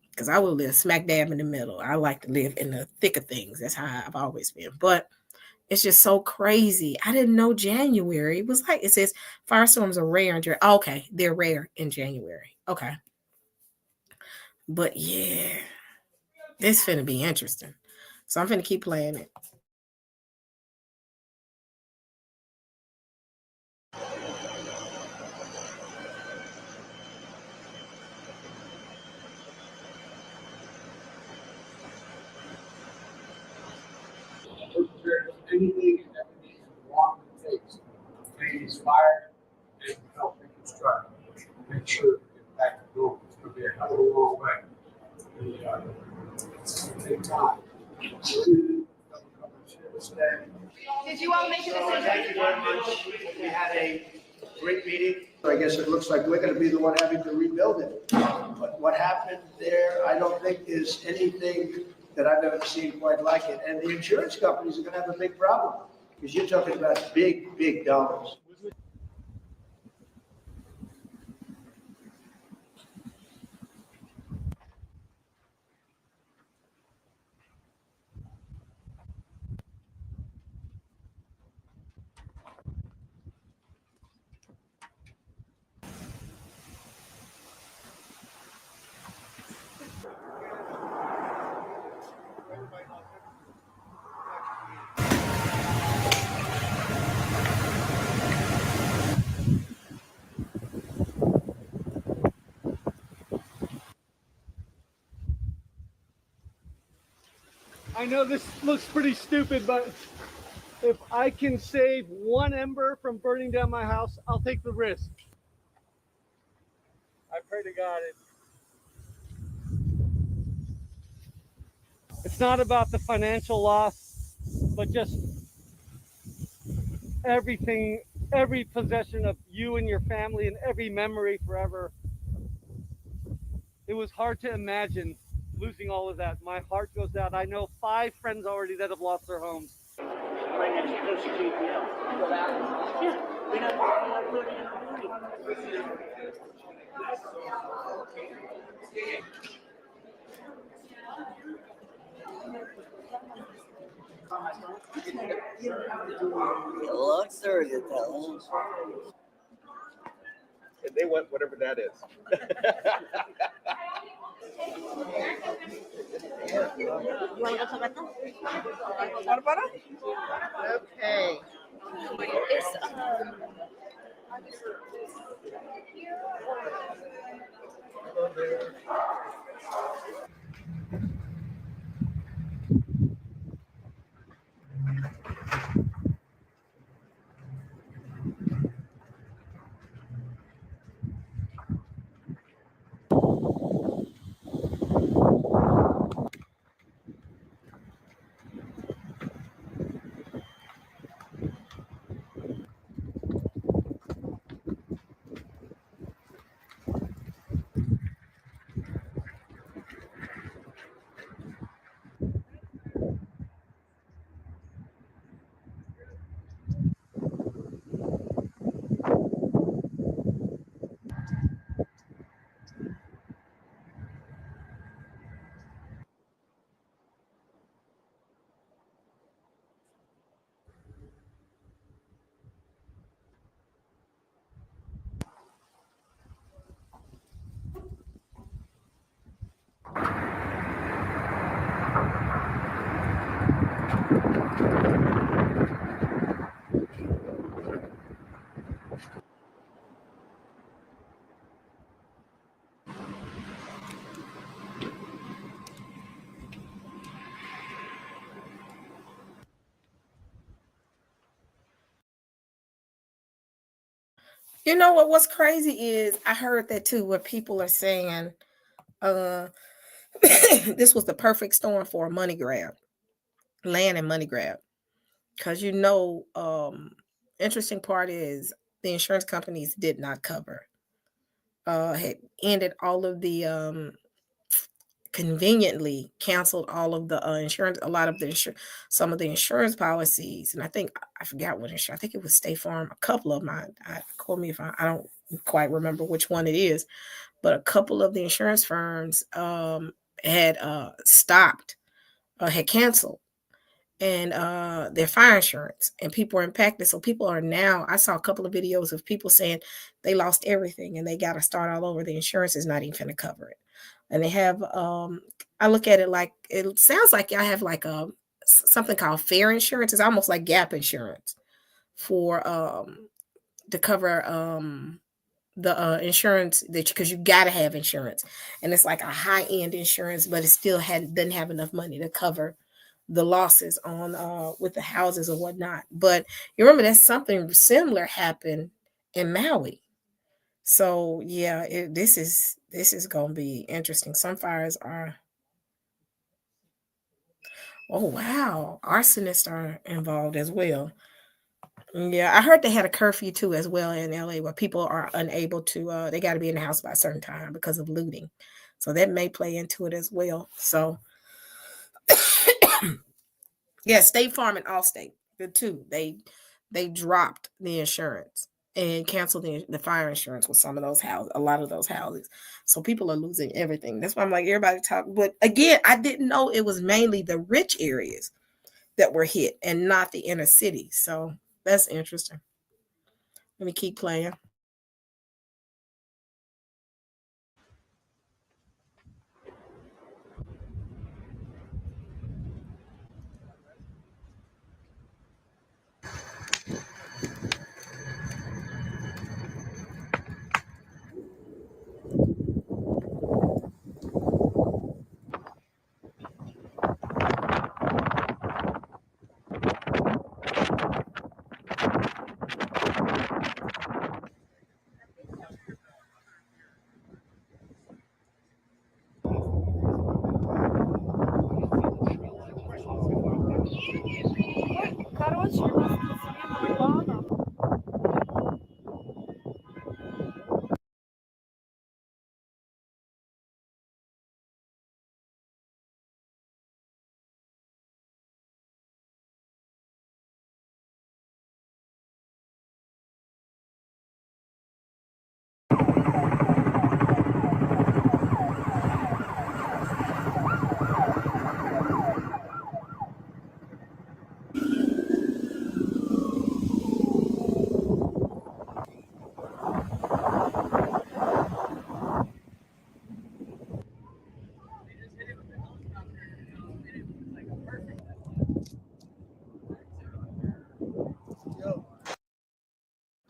because I would live smack dab in the middle. I like to live in the thick of things. That's how I've always been. But it's just so crazy. I didn't know January. It was like, it says firestorms are rare in January. Okay, they're rare in January. Okay. But yeah, this finna be interesting. So I'm finna keep playing it. Anything that needs to walk and takes, things fire and help reconstruct. Make sure to get back to normal. It's going to be a hell of a long way. It's going to take time. Did you all make a decision? Thank you very much. We had a great meeting. I guess it looks like we're going to be the one having to rebuild it. But what happened there, I don't think is anything that I've ever seen quite like it. And the insurance companies are going to have a big problem because you're talking about big, big dollars. I know this looks pretty stupid, but if I can save one ember from burning down my house, I'll take the risk. I pray to God it's not about the financial loss, but just everything, every possession of you and your family and every memory forever. It was hard to imagine losing all of that. My heart goes out. I know 5 friends already that have lost their homes. Right next to the GPL. And they want whatever that is. Okay. You know what? What's crazy is I heard that too, where people are saying, uh, this was the perfect storm for a money grab, land and money grab. Because interesting part is the insurance companies did not cover. Had ended all of the conveniently canceled all of the insurance, a lot of the some of the insurance policies, and I forgot what insurance. I think it was State Farm. A couple of mine. Call me if I don't quite remember which one it is, but a couple of the insurance firms had stopped, had canceled, and their fire insurance, and people are impacted. So people are now. I saw a couple of videos of people saying they lost everything and they got to start all over. The insurance is not even going to cover it, and they have. I look at it like it sounds like I have like a something called fair insurance. It's almost like gap insurance for to cover the insurance that because you got to have insurance, and it's like a high end insurance, but it still doesn't have enough money to cover the losses on with the houses or whatnot. But you remember that something similar happened in Maui. So yeah, this is gonna be interesting. Some fires are, oh wow, arsonists are involved as well. Yeah, I heard they had a curfew too as well in LA where people are unable to they got to be in the house by a certain time because of looting. So that may play into it as well. So yeah, State Farm and Allstate, the two, they dropped the insurance and canceled the fire insurance with some of those houses, a lot of those houses. So people are losing everything. That's why I'm like, everybody talk. But again, I didn't know it was mainly the rich areas that were hit and not the inner city. So that's interesting. Let me keep playing.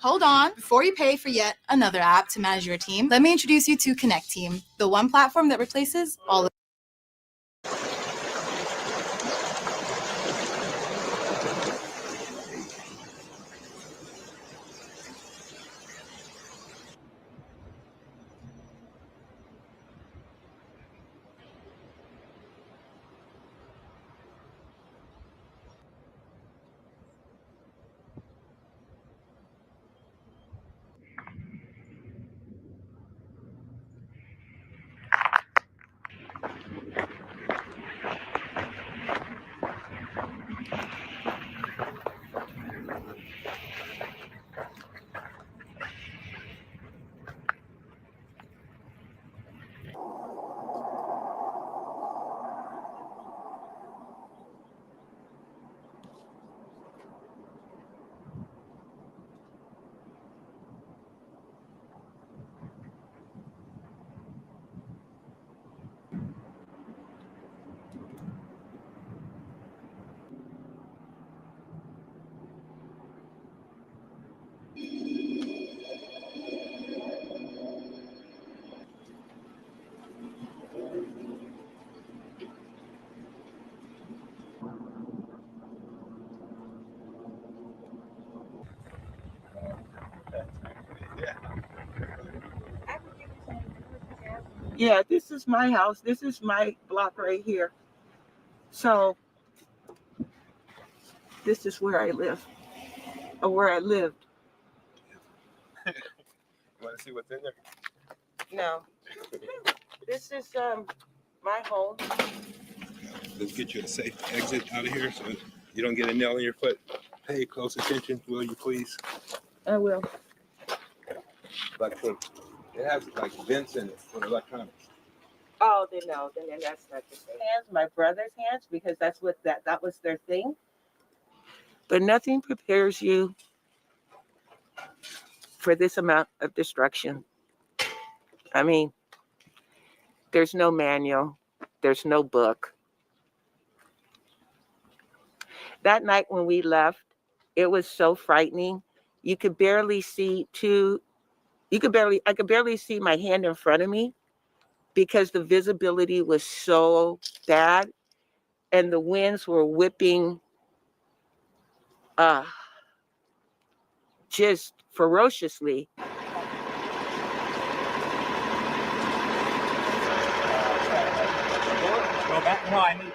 Hold on. Before you pay for yet another app to manage your team, let me introduce you to Connect Team, the one platform that replaces all of Yeah, this is my house. This is my block right here. So this is where I live, or where I lived. You want to see what's in there? No, this is my home. Let's get you a safe exit out of here so you don't get a nail in your foot. Pay close attention, will you please? I will. Like it has like vents in it for electronics. Oh, then no, then that's not the same. Hands, my brother's hands, because that's what that was their thing. But nothing prepares you for this amount of destruction. I mean, there's no manual, there's no book. That night when we left, it was so frightening. You could barely see I could barely see my hand in front of me because the visibility was so bad and the winds were whipping just ferociously. Go back. No, I need.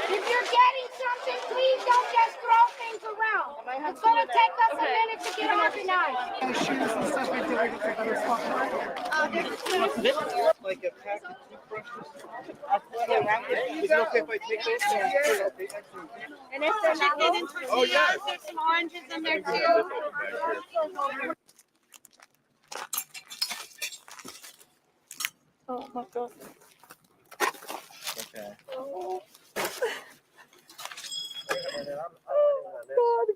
If you're getting something, please don't just throw things around. It's going to take us a minute to get organized. Like a pack of toothbrushes. Is it okay if I take those? And if they're not getting tortillas, there's some oranges in there too. Oh my God. Okay. Oh,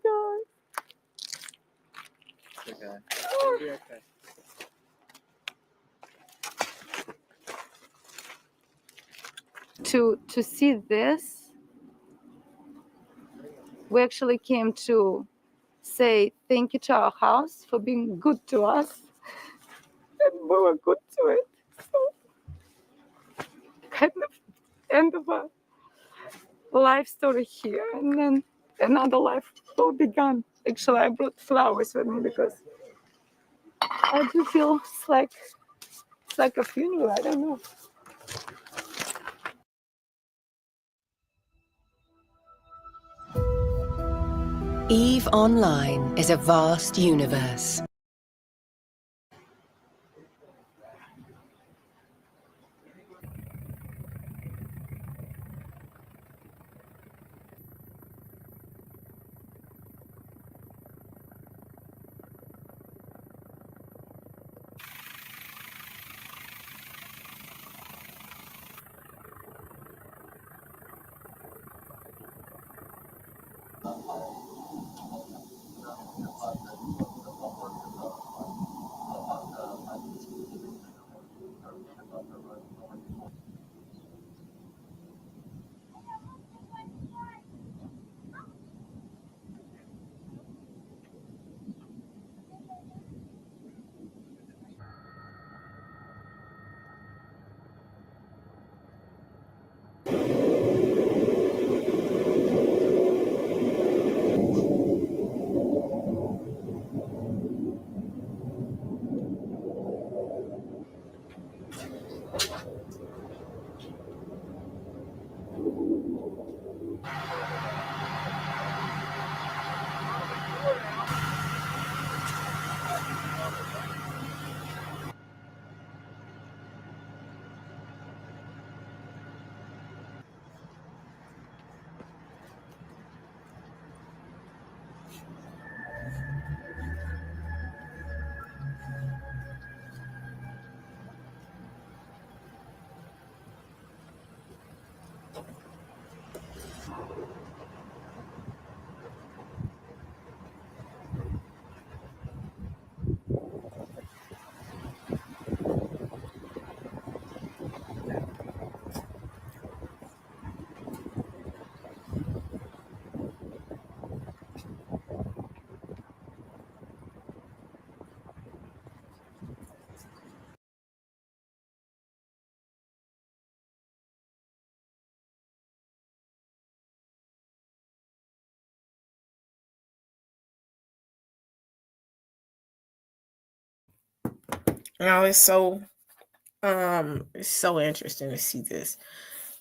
God. Okay. Okay. To see this, we actually came to say thank you to our house for being good to us, and we were good to it. So kind of end of a life story here, and then another life will begin. Actually, I brought flowers with me because I do feel it's like a funeral. I don't know. EVE Online is a vast universe. It's so interesting to see this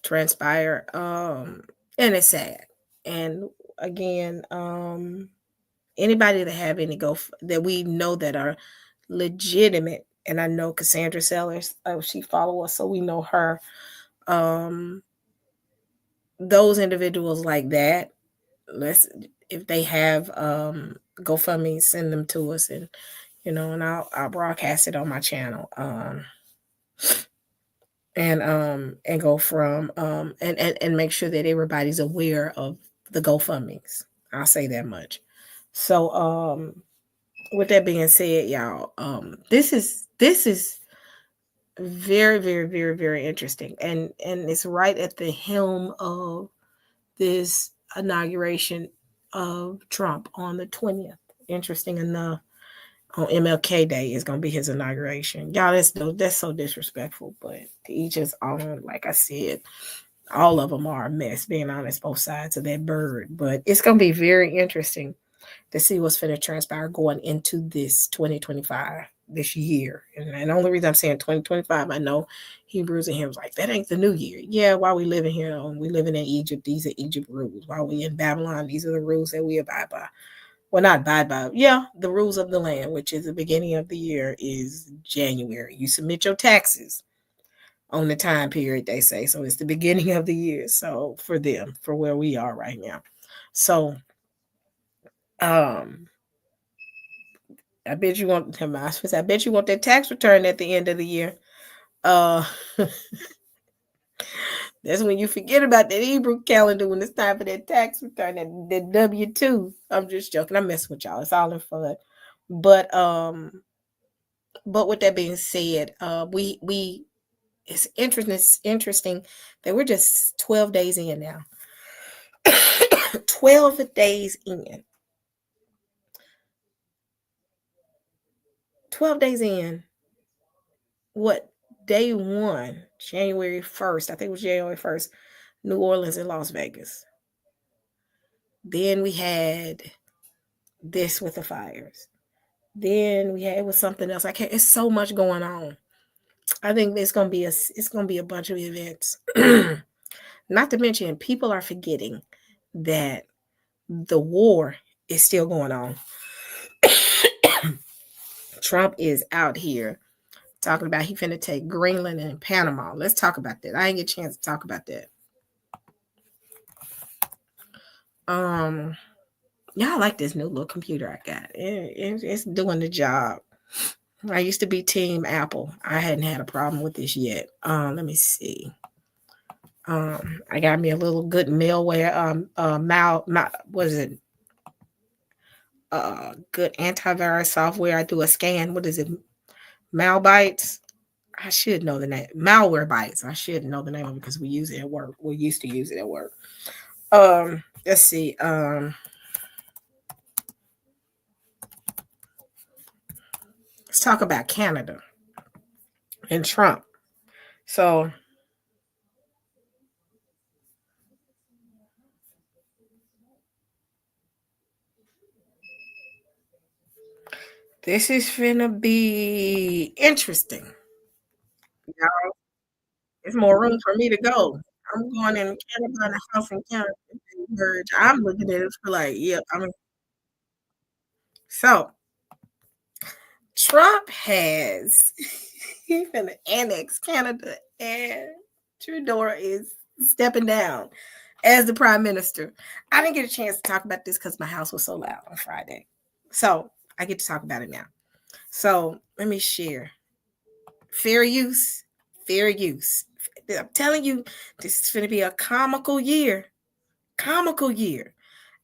transpire. And it's sad. And again, anybody that have any that we know that are legitimate, and I know Cassandra Sellers, she follow us, so we know her. Those individuals like that, if they have GoFundMe, send them to us, and and I'll broadcast it on my channel. And go from and make sure that everybody's aware of the GoFundMes. I'll say that much. So with that being said, y'all, this is very, very, very, very interesting. And it's right at the helm of this inauguration of Trump on the 20th. Interesting enough, on MLK Day is going to be his inauguration. Y'all, that's so disrespectful, but to each his own. Like I said, all of them are a mess, being honest, both sides of that bird. But it's going to be very interesting to see what's going to transpire going into this 2025, this year. And the only reason I'm saying 2025, I know Hebrews and hymns like, that ain't the new year. Yeah, while we living here, we living in Egypt, these are Egypt rules. While we in Babylon, these are the rules that we abide by. Well, not abide by. Yeah, the rules of the land, which is the beginning of the year, is January. You submit your taxes on the time period, they say. So it's the beginning of the year. So for them, for where we are right now. So I bet you want that tax return at the end of the year. That's when you forget about that Hebrew calendar when it's time for that tax return, that W-2. I'm just joking. I'm messing with y'all. It's all in fun. But with that being said, it's interesting that we're just 12 days in now. 12 days in. 12 days in. What? Day one, January 1st. I think it was January 1st. New Orleans and Las Vegas. Then we had this with the fires. Then we had it was something else. It's so much going on. I think it's gonna be a bunch of events. Not to mention, people are forgetting that the war is still going on. Trump is out here talking about he finna take Greenland and Panama. Let's talk about that. I didn't get a chance to talk about that. Yeah, I like this new little computer I got. It's doing the job. I used to be Team Apple. I hadn't had a problem with this yet. Let me see. I got me a little good malware. What is it? good antivirus software. I do a scan. What is it? Malbytes. I should know the name. Malware Bytes. I should know the name of it because we use it at work. We used to use it at work. Let's see. Let's talk about Canada and Trump. So this is gonna be interesting. Y'all, there's more room for me to go. I'm going in Canada, buying a house in Canada. I'm looking at it for like, yep. So Trump has even annexed Canada, and Trudeau is stepping down as the prime minister. I didn't get a chance to talk about this because my house was so loud on Friday. So I get to talk about it now. So let me share. Fair use, fair use. I'm telling you, this is going to be a comical year. Comical year.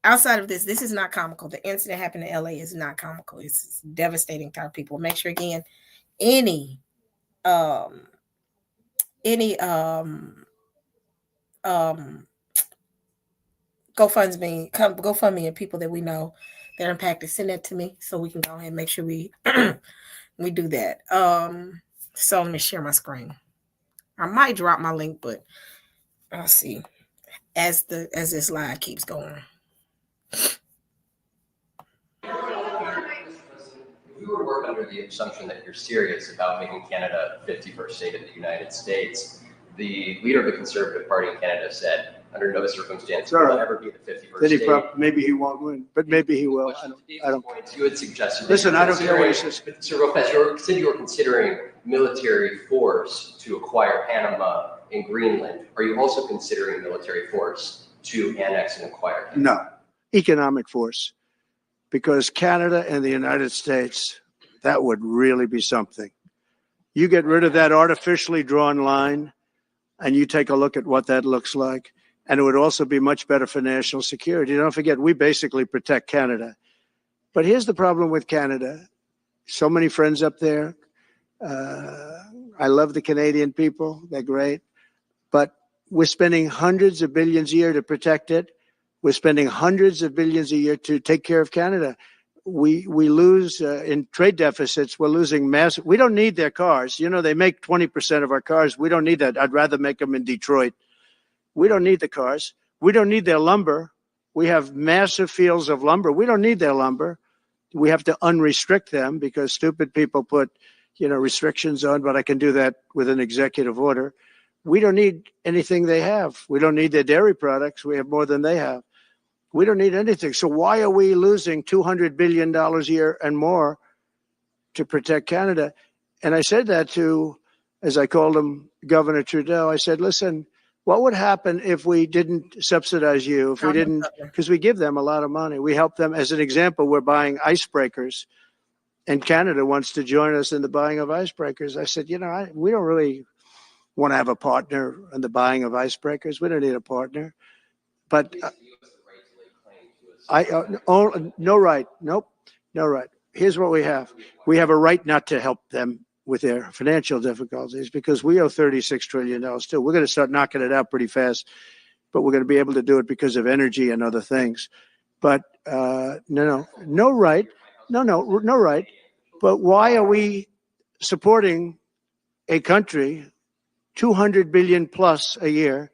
Outside of this is not comical. The incident happened in LA is not comical. It's devastating to our people. Make sure again, any GoFundMe and people that we know that are impacted, send that to me so we can go ahead and make sure we we do that. So let me share my screen. I might drop my link, but I'll see as this live keeps going. We were working under the assumption that you're serious about making Canada a 51st state of the United States. The leader of the Conservative Party in Canada said, under no circumstance will it ever be the 51st state. Maybe he won't win, but maybe he will. I don't. You had suggested. Listen, I don't care what he says. Sir Lopez, you said you were considering military force to acquire Panama and Greenland. Are you also considering military force to annex and acquire Canada? No, economic force. Because Canada and the United States, that would really be something. You get rid of that artificially drawn line and you take a look at what that looks like. And it would also be much better for national security. Don't forget, we basically protect Canada. But here's the problem with Canada. So many friends up there. I love the Canadian people. They're great. But we're spending hundreds of billions a year to protect it. We're spending hundreds of billions a year to take care of Canada. We lose in trade deficits. We're losing massive. We don't need their cars. You know, they make 20% of our cars. We don't need that. I'd rather make them in Detroit. We don't need the cars. We don't need their lumber. We have massive fields of lumber. We don't need their lumber. We have to unrestrict them because stupid people put, restrictions on, but I can do that with an executive order. We don't need anything they have. We don't need their dairy products. We have more than they have. We don't need anything. So why are we losing $200 billion a year and more to protect Canada? And I said that to, as I called him, Governor Trudeau. I said, listen, what would happen if we didn't subsidize you, if we didn't, because we give them a lot of money. We help them. As an example, we're buying icebreakers, and Canada wants to join us in the buying of icebreakers. I said, we don't really want to have a partner in the buying of icebreakers. We don't need a partner. But no right. Nope. No right. Here's what we have. We have a right not to help them with their financial difficulties because we owe $36 trillion too. We're going to start knocking it out pretty fast, but we're going to be able to do it because of energy and other things. But no right. No right. But why are we supporting a country 200 billion plus a year?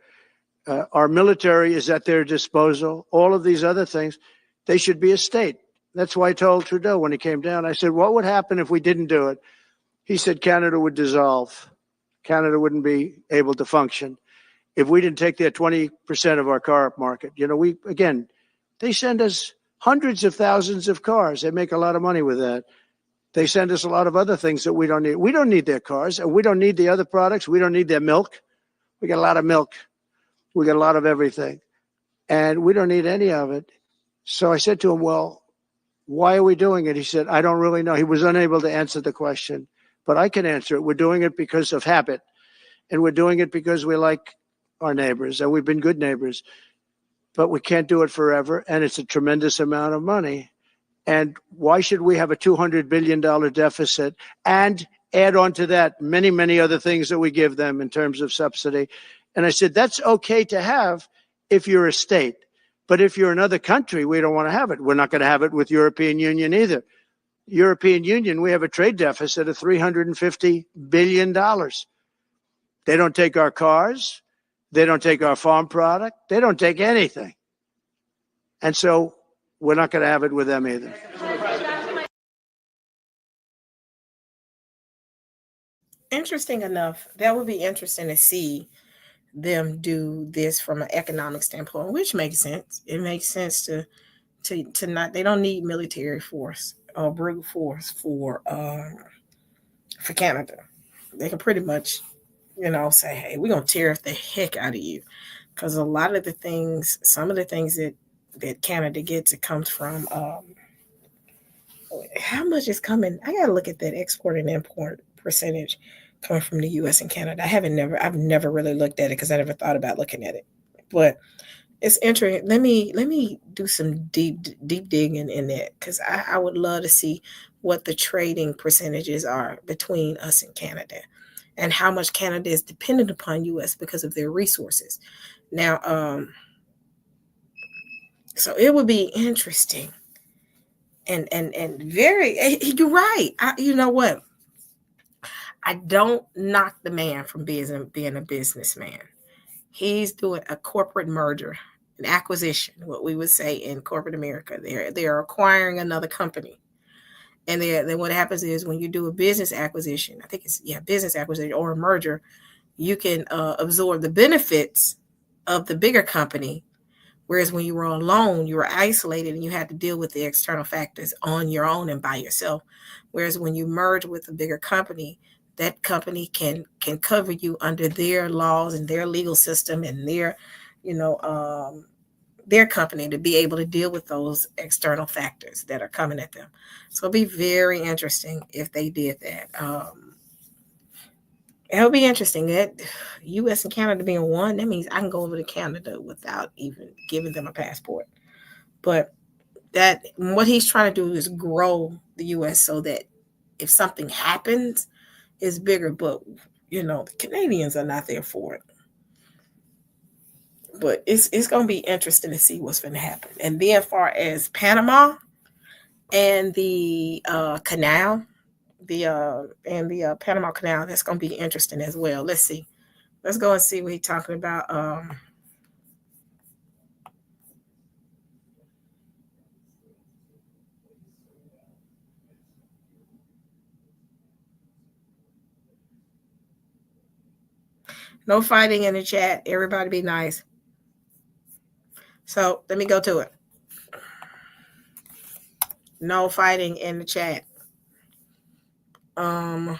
Our military is at their disposal. All of these other things, they should be a state. That's why I told Trudeau when he came down, I said, what would happen if we didn't do it? He said Canada would dissolve. Canada wouldn't be able to function if we didn't take their 20% of our car market. They send us hundreds of thousands of cars. They make a lot of money with that. They send us a lot of other things that we don't need. We don't need their cars, and we don't need the other products. We don't need their milk. We got a lot of milk. We got a lot of everything, and we don't need any of it. So I said to him, well, why are we doing it? He said, I don't really know. He was unable to answer the question, but I can answer it. We're doing it because of habit, and we're doing it because we like our neighbors, and we've been good neighbors, but we can't do it forever, and it's a tremendous amount of money. And why should we have a $200 billion deficit and add on to that many, many other things that we give them in terms of subsidy? And I said, that's okay to have if you're a state. But if you're another country, we don't want to have it. We're not going to have it with European Union either. European Union, we have a trade deficit of $350 billion. They don't take our cars. They don't take our farm product. They don't take anything. And so we're not going to have it with them either. Interesting enough, that would be interesting to see them do this from an economic standpoint, which makes sense. It makes sense to not, they don't need military force or brute force for Canada. They can pretty much, say, hey, we're gonna tariff the heck out of you. Because a lot of the things, some of the things that Canada gets, it comes from how much is coming? I gotta look at that export and import percentage coming from the US and Canada. I've never really looked at it because I never thought about looking at it. But it's interesting. Let me do some deep digging in that, because I would love to see what the trading percentages are between us and Canada, and how much Canada is dependent upon US because of their resources. Now, so it would be interesting and very, you're right. You know what? I don't knock the man from being a businessman. He's doing a corporate merger, an acquisition, what we would say in corporate America. They're acquiring another company. And then what happens is, when you do a business acquisition, I think it's business acquisition or a merger, you can absorb the benefits of the bigger company. Whereas when you were alone, you were isolated and you had to deal with the external factors on your own and by yourself. Whereas when you merge with a bigger company, that company can cover you under their laws and their legal system and their company, to be able to deal with those external factors that are coming at them. So it'll be very interesting if they did that. It'll be interesting that U.S. and Canada being one. That means I can go over to Canada without even giving them a passport. But that, what he's trying to do is grow the U.S. so that if something happens, it's bigger. But the Canadians are not there for it. But it's going to be interesting to see what's going to happen. And then, as far as Panama and the canal, the Panama Canal, that's going to be interesting as well. Let's see. Let's go and see what he's talking about. No fighting in the chat. Everybody be nice. So let me go to it. No fighting in the chat. Hold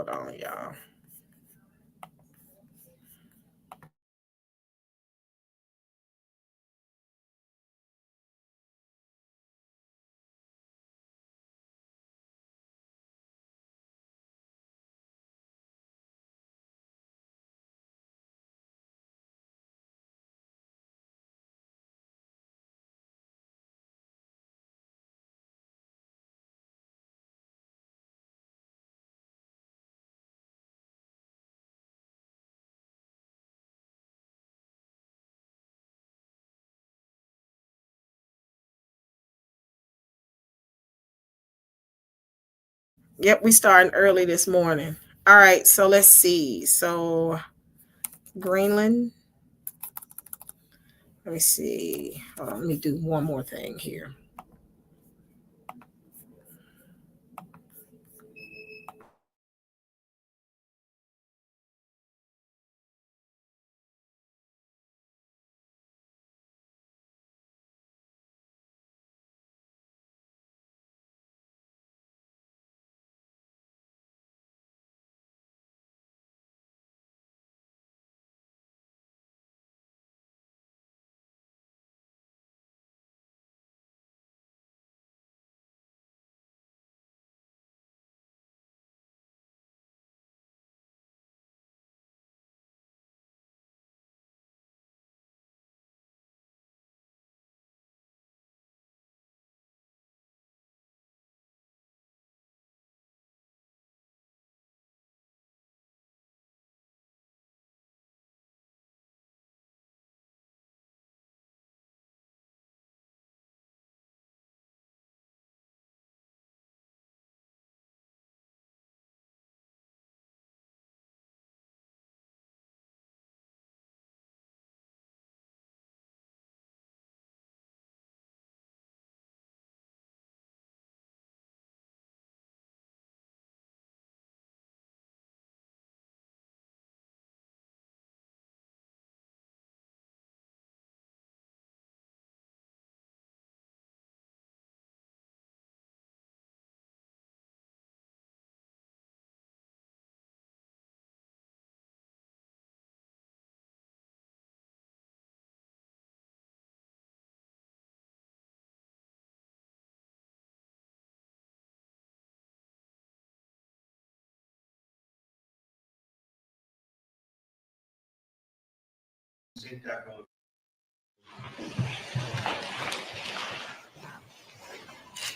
on, y'all. Yep, we starting early this morning. All right, so let's see. So Greenland. Let me see. Hold on, let me do one more thing here.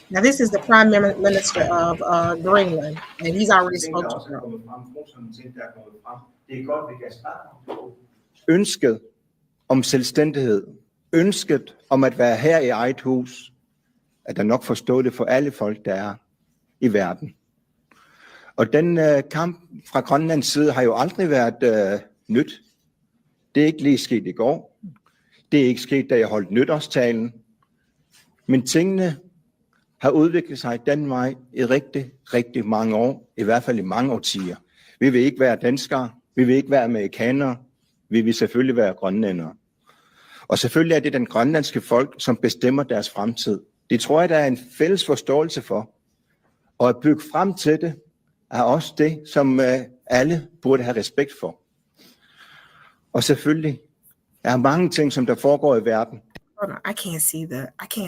Now, this is the Prime Minister of Greenland, and he's already spoke to Trump. Ønsket om selvstændighed, ønsket om at være her i eget hus, at der nok forstå det for alle folk, der er i verden. Og den kamp fra Grønlands side har jo aldrig været nyt. Det er ikke lige sket i går. Det er ikke sket, da jeg holdt nytårstalen. Men tingene har udviklet sig den vej i rigtig, rigtig mange år. I hvert fald i mange årtier. Vi vil ikke være danskere. Vi vil ikke være amerikanere. Vi vil selvfølgelig være grønlændere. Og selvfølgelig er det den grønlandske folk, som bestemmer deres fremtid. Det tror jeg, der er en fælles forståelse for. Og at bygge frem til det, er også det, som alle burde have respekt for. Og selvfølgelig er mange ting, som der foregår i verden. I can't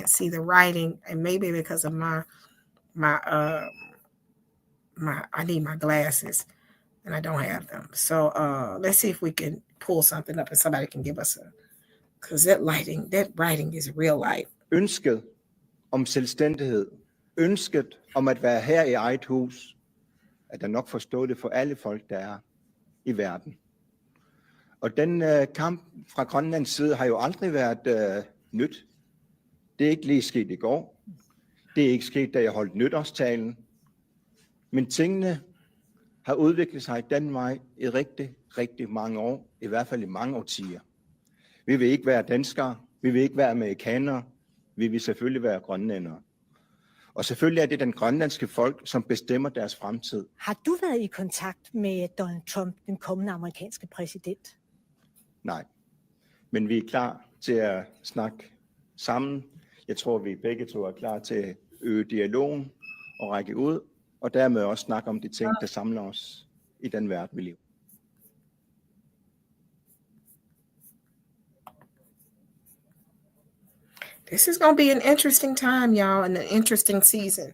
see the writing, and maybe because of my I need my glasses, and I don't have them. So let's see if we can pull something up, and somebody can give us because that writing is real life. Ønsket om selvstændighed, ønsket om at være her i eget hus, at der nok forstå det for alle folk, der er i verden. Og den kamp fra Grønlands side har jo aldrig været nyt. Det er ikke lige sket i går. Det er ikke sket, da jeg holdt nytårstalen. Men tingene har udviklet sig den vej i rigtig, rigtig mange år. I hvert fald i mange årtier. Vi vil ikke være danskere. Vi vil ikke være amerikanere. Vi vil selvfølgelig være grønlændere. Og selvfølgelig er det den grønlandske folk, som bestemmer deres fremtid. Har du været i kontakt med Donald Trump, den kommende amerikanske præsident? Nej, men vi er klar til at snakke sammen. Jeg tror, vi begge to er klar til at øge dialogen og række ud, og dermed også snakke om de ting, der samler os i den verden, vi lever. This is going to be an interesting time, y'all, and an interesting season.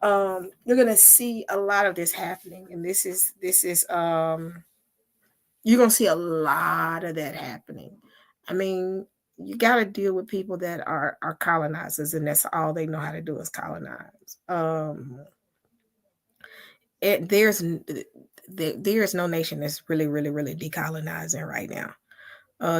You're going to see a lot of this happening, and this is you're going to see a lot of that happening. I mean, you got to deal with people that are colonizers, and that's all they know how to do is colonize. There's no nation that's really, really, really decolonizing right now.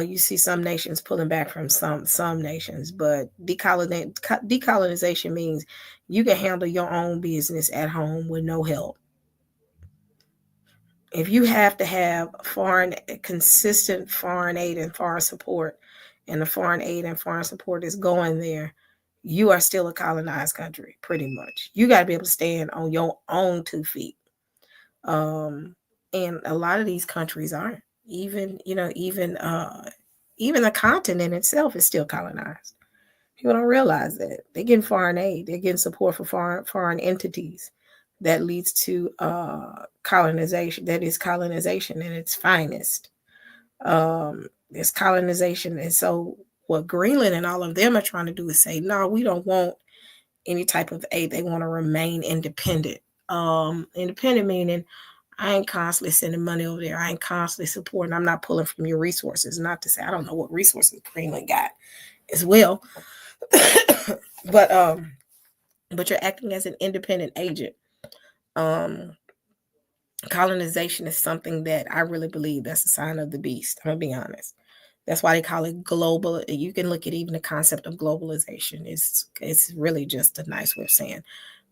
You see some nations pulling back from some nations, but decolonization means you can handle your own business at home with no help. If you have to have consistent foreign aid and foreign support, and the foreign aid and foreign support is going there, you are still a colonized country, pretty much. You got to be able to stand on your own 2 feet. And a lot of these countries aren't. Even the continent itself is still colonized. People don't realize that. They're getting foreign aid. They're getting support for foreign entities. That leads to colonization. That is colonization in its finest. It's colonization. And so what Greenland and all of them are trying to do is say, no, we don't want any type of aid. They want to remain independent. Independent meaning I ain't constantly sending money over there. I ain't constantly supporting. I'm not pulling from your resources. Not to say I don't know what resources Greenland got as well. But you're acting as an independent agent. Colonization is something that I really believe that's a sign of the beast. I'm gonna be honest. That's why they call it global. You can look at even the concept of globalization. It's really just a nice way of saying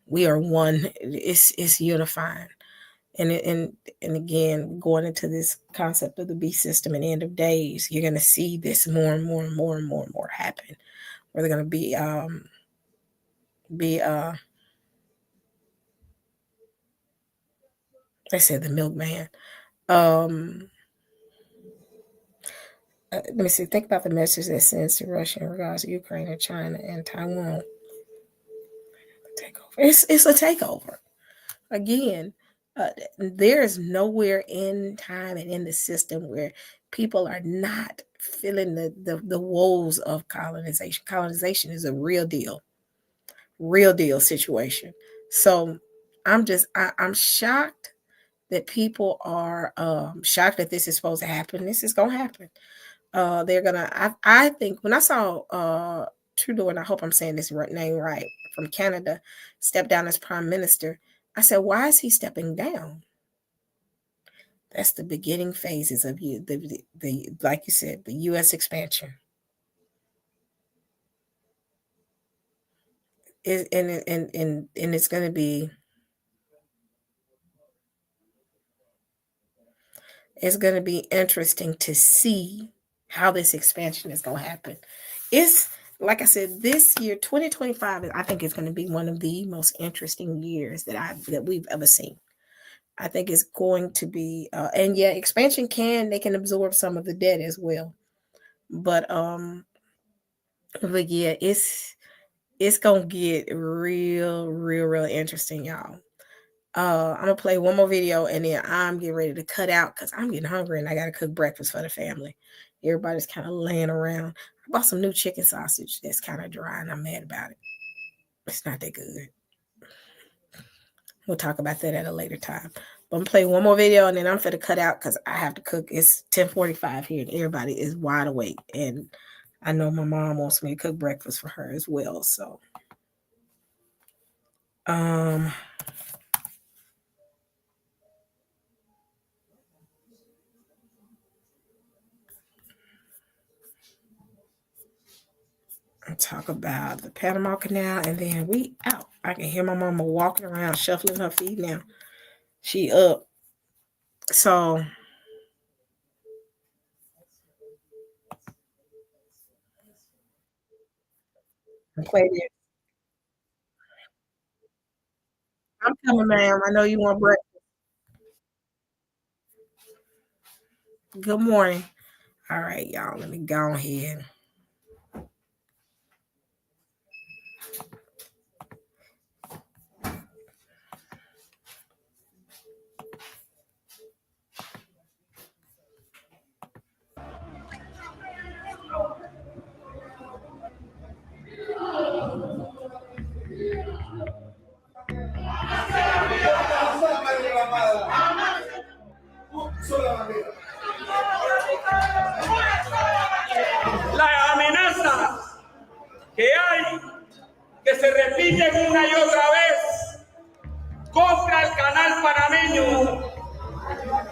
we are one. It's unifying. And again, going into this concept of the beast system and end of days, you're going to see this more and more and more and more and more happen. Where they're going to be I said the milkman. Let me see. Think about the message that sends to Russia in regards to Ukraine and China and Taiwan. Takeover. It's a takeover. Again, there is nowhere in time and in the system where people are not feeling the woes of colonization. Colonization is a real deal situation. So I'm shocked that people are shocked that this is supposed to happen. This is going to happen. They're gonna. I think when I saw Trudeau, and I hope I'm saying this name right, from Canada, step down as prime minister, I said, why is he stepping down? That's the beginning phases of the like you said, the U.S. expansion. And it's going to be. It's going to be interesting to see how this expansion is going to happen. It's like I said, this year, 2025, I think is going to be one of the most interesting years that we've ever seen. I think it's going to be, and yeah, expansion they can absorb some of the debt as well. But yeah, it's gonna get real interesting, y'all. I'm gonna play one more video and then I'm getting ready to cut out because I'm getting hungry and I gotta cook breakfast for the family. Everybody's kind of laying around. I bought some new chicken sausage that's kind of dry and I'm mad about it. It's not that good. We'll talk about that at a later time. But I'm gonna play one more video and then I'm finna cut out because I have to cook. It's 10:45 here and everybody is wide awake. And I know my mom wants me to cook breakfast for her as well. So talk about the Panama Canal, and then we out. I can hear my mama walking around, shuffling her feet now. She up. So play this. I'm coming, ma'am. I know you want breakfast. Good morning. All right, y'all. Let me go ahead. Las amenazas que hay, que se repiten una y otra vez contra el canal panameño,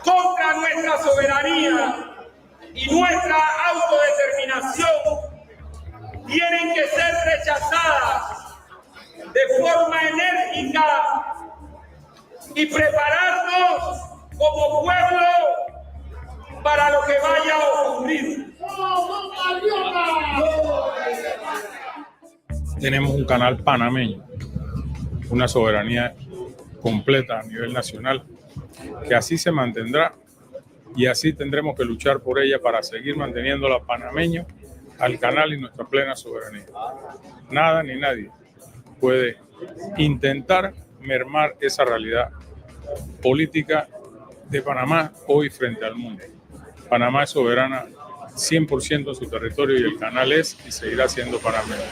contra nuestra soberanía y nuestra autodeterminación, tienen que ser rechazadas de forma enérgica y prepararnos como pueblo para lo que vaya a ocurrir. Tenemos un canal panameño, una soberanía completa a nivel nacional, que así se mantendrá y así tendremos que luchar por ella para seguir manteniéndola panameño al canal y nuestra plena soberanía. Nada ni nadie puede intentar mermar esa realidad política de Panamá hoy frente al mundo. Panamá es soberana 100% en su territorio y el canal es y seguirá siendo panameño.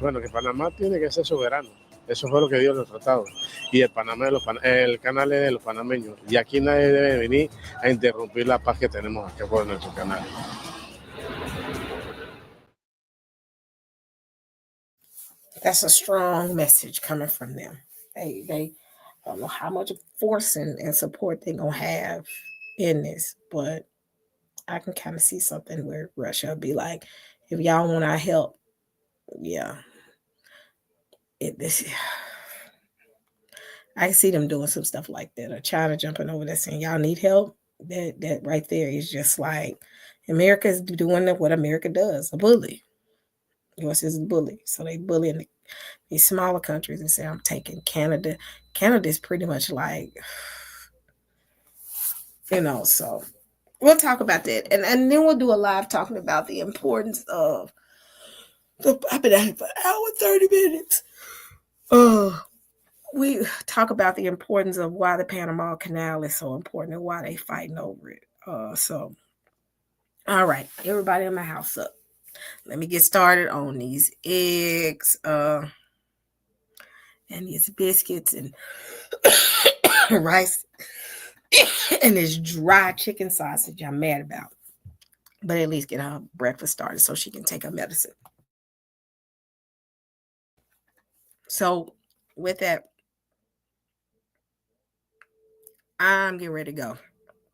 Bueno, que Panamá tiene que ser soberano. Eso fue lo que dio los tratados. Y el canal es de los panameños. Y aquí nadie debe venir a interrumpir la paz que tenemos aquí por nuestro canal. That's a strong message coming from them. They I don't know how much force and support they're gonna have in this, but I can kind of see something where Russia will be like, if y'all want our help, yeah. I can see them doing some stuff like that, or China jumping over there saying, y'all need help. That right there is just like America's doing what America does, a bully. US is a bully. So they bullying these smaller countries and say, I'm taking Canada. Canada is pretty much like, so we'll talk about that. And then we'll do a live talking about the importance of I've been at it for an hour and 30 minutes. We talk about the importance of why the Panama Canal is so important and why they fighting over it. So all right, everybody in my house up. Let me get started on these eggs. and these biscuits and rice and this dry chicken sausage I'm mad about. But at least get her breakfast started so she can take her medicine. So with that, I'm getting ready to go.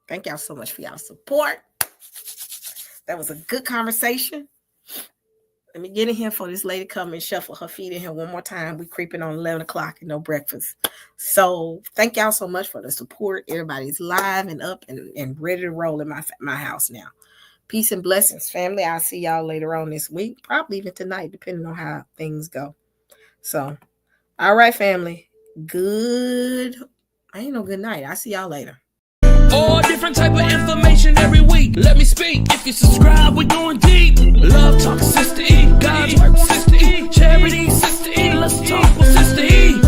Thank y'all so much for y'all support. That was a good conversation. Let me get in here for this lady come and shuffle her feet in here one more time. We creeping on 11 o'clock and no breakfast. So thank y'all so much for the support. Everybody's live and up and ready to roll in my house now. Peace and blessings, family. I'll see y'all later on this week, probably even tonight, depending on how things go. So, all right, family. Good. I ain't no good night. I'll see y'all later. All different type of information every week. Let me speak. If you subscribe, we're going deep. Love talk, Sister E. God's work, Sister E. Charity, Sister E. Let's talk with Sister E.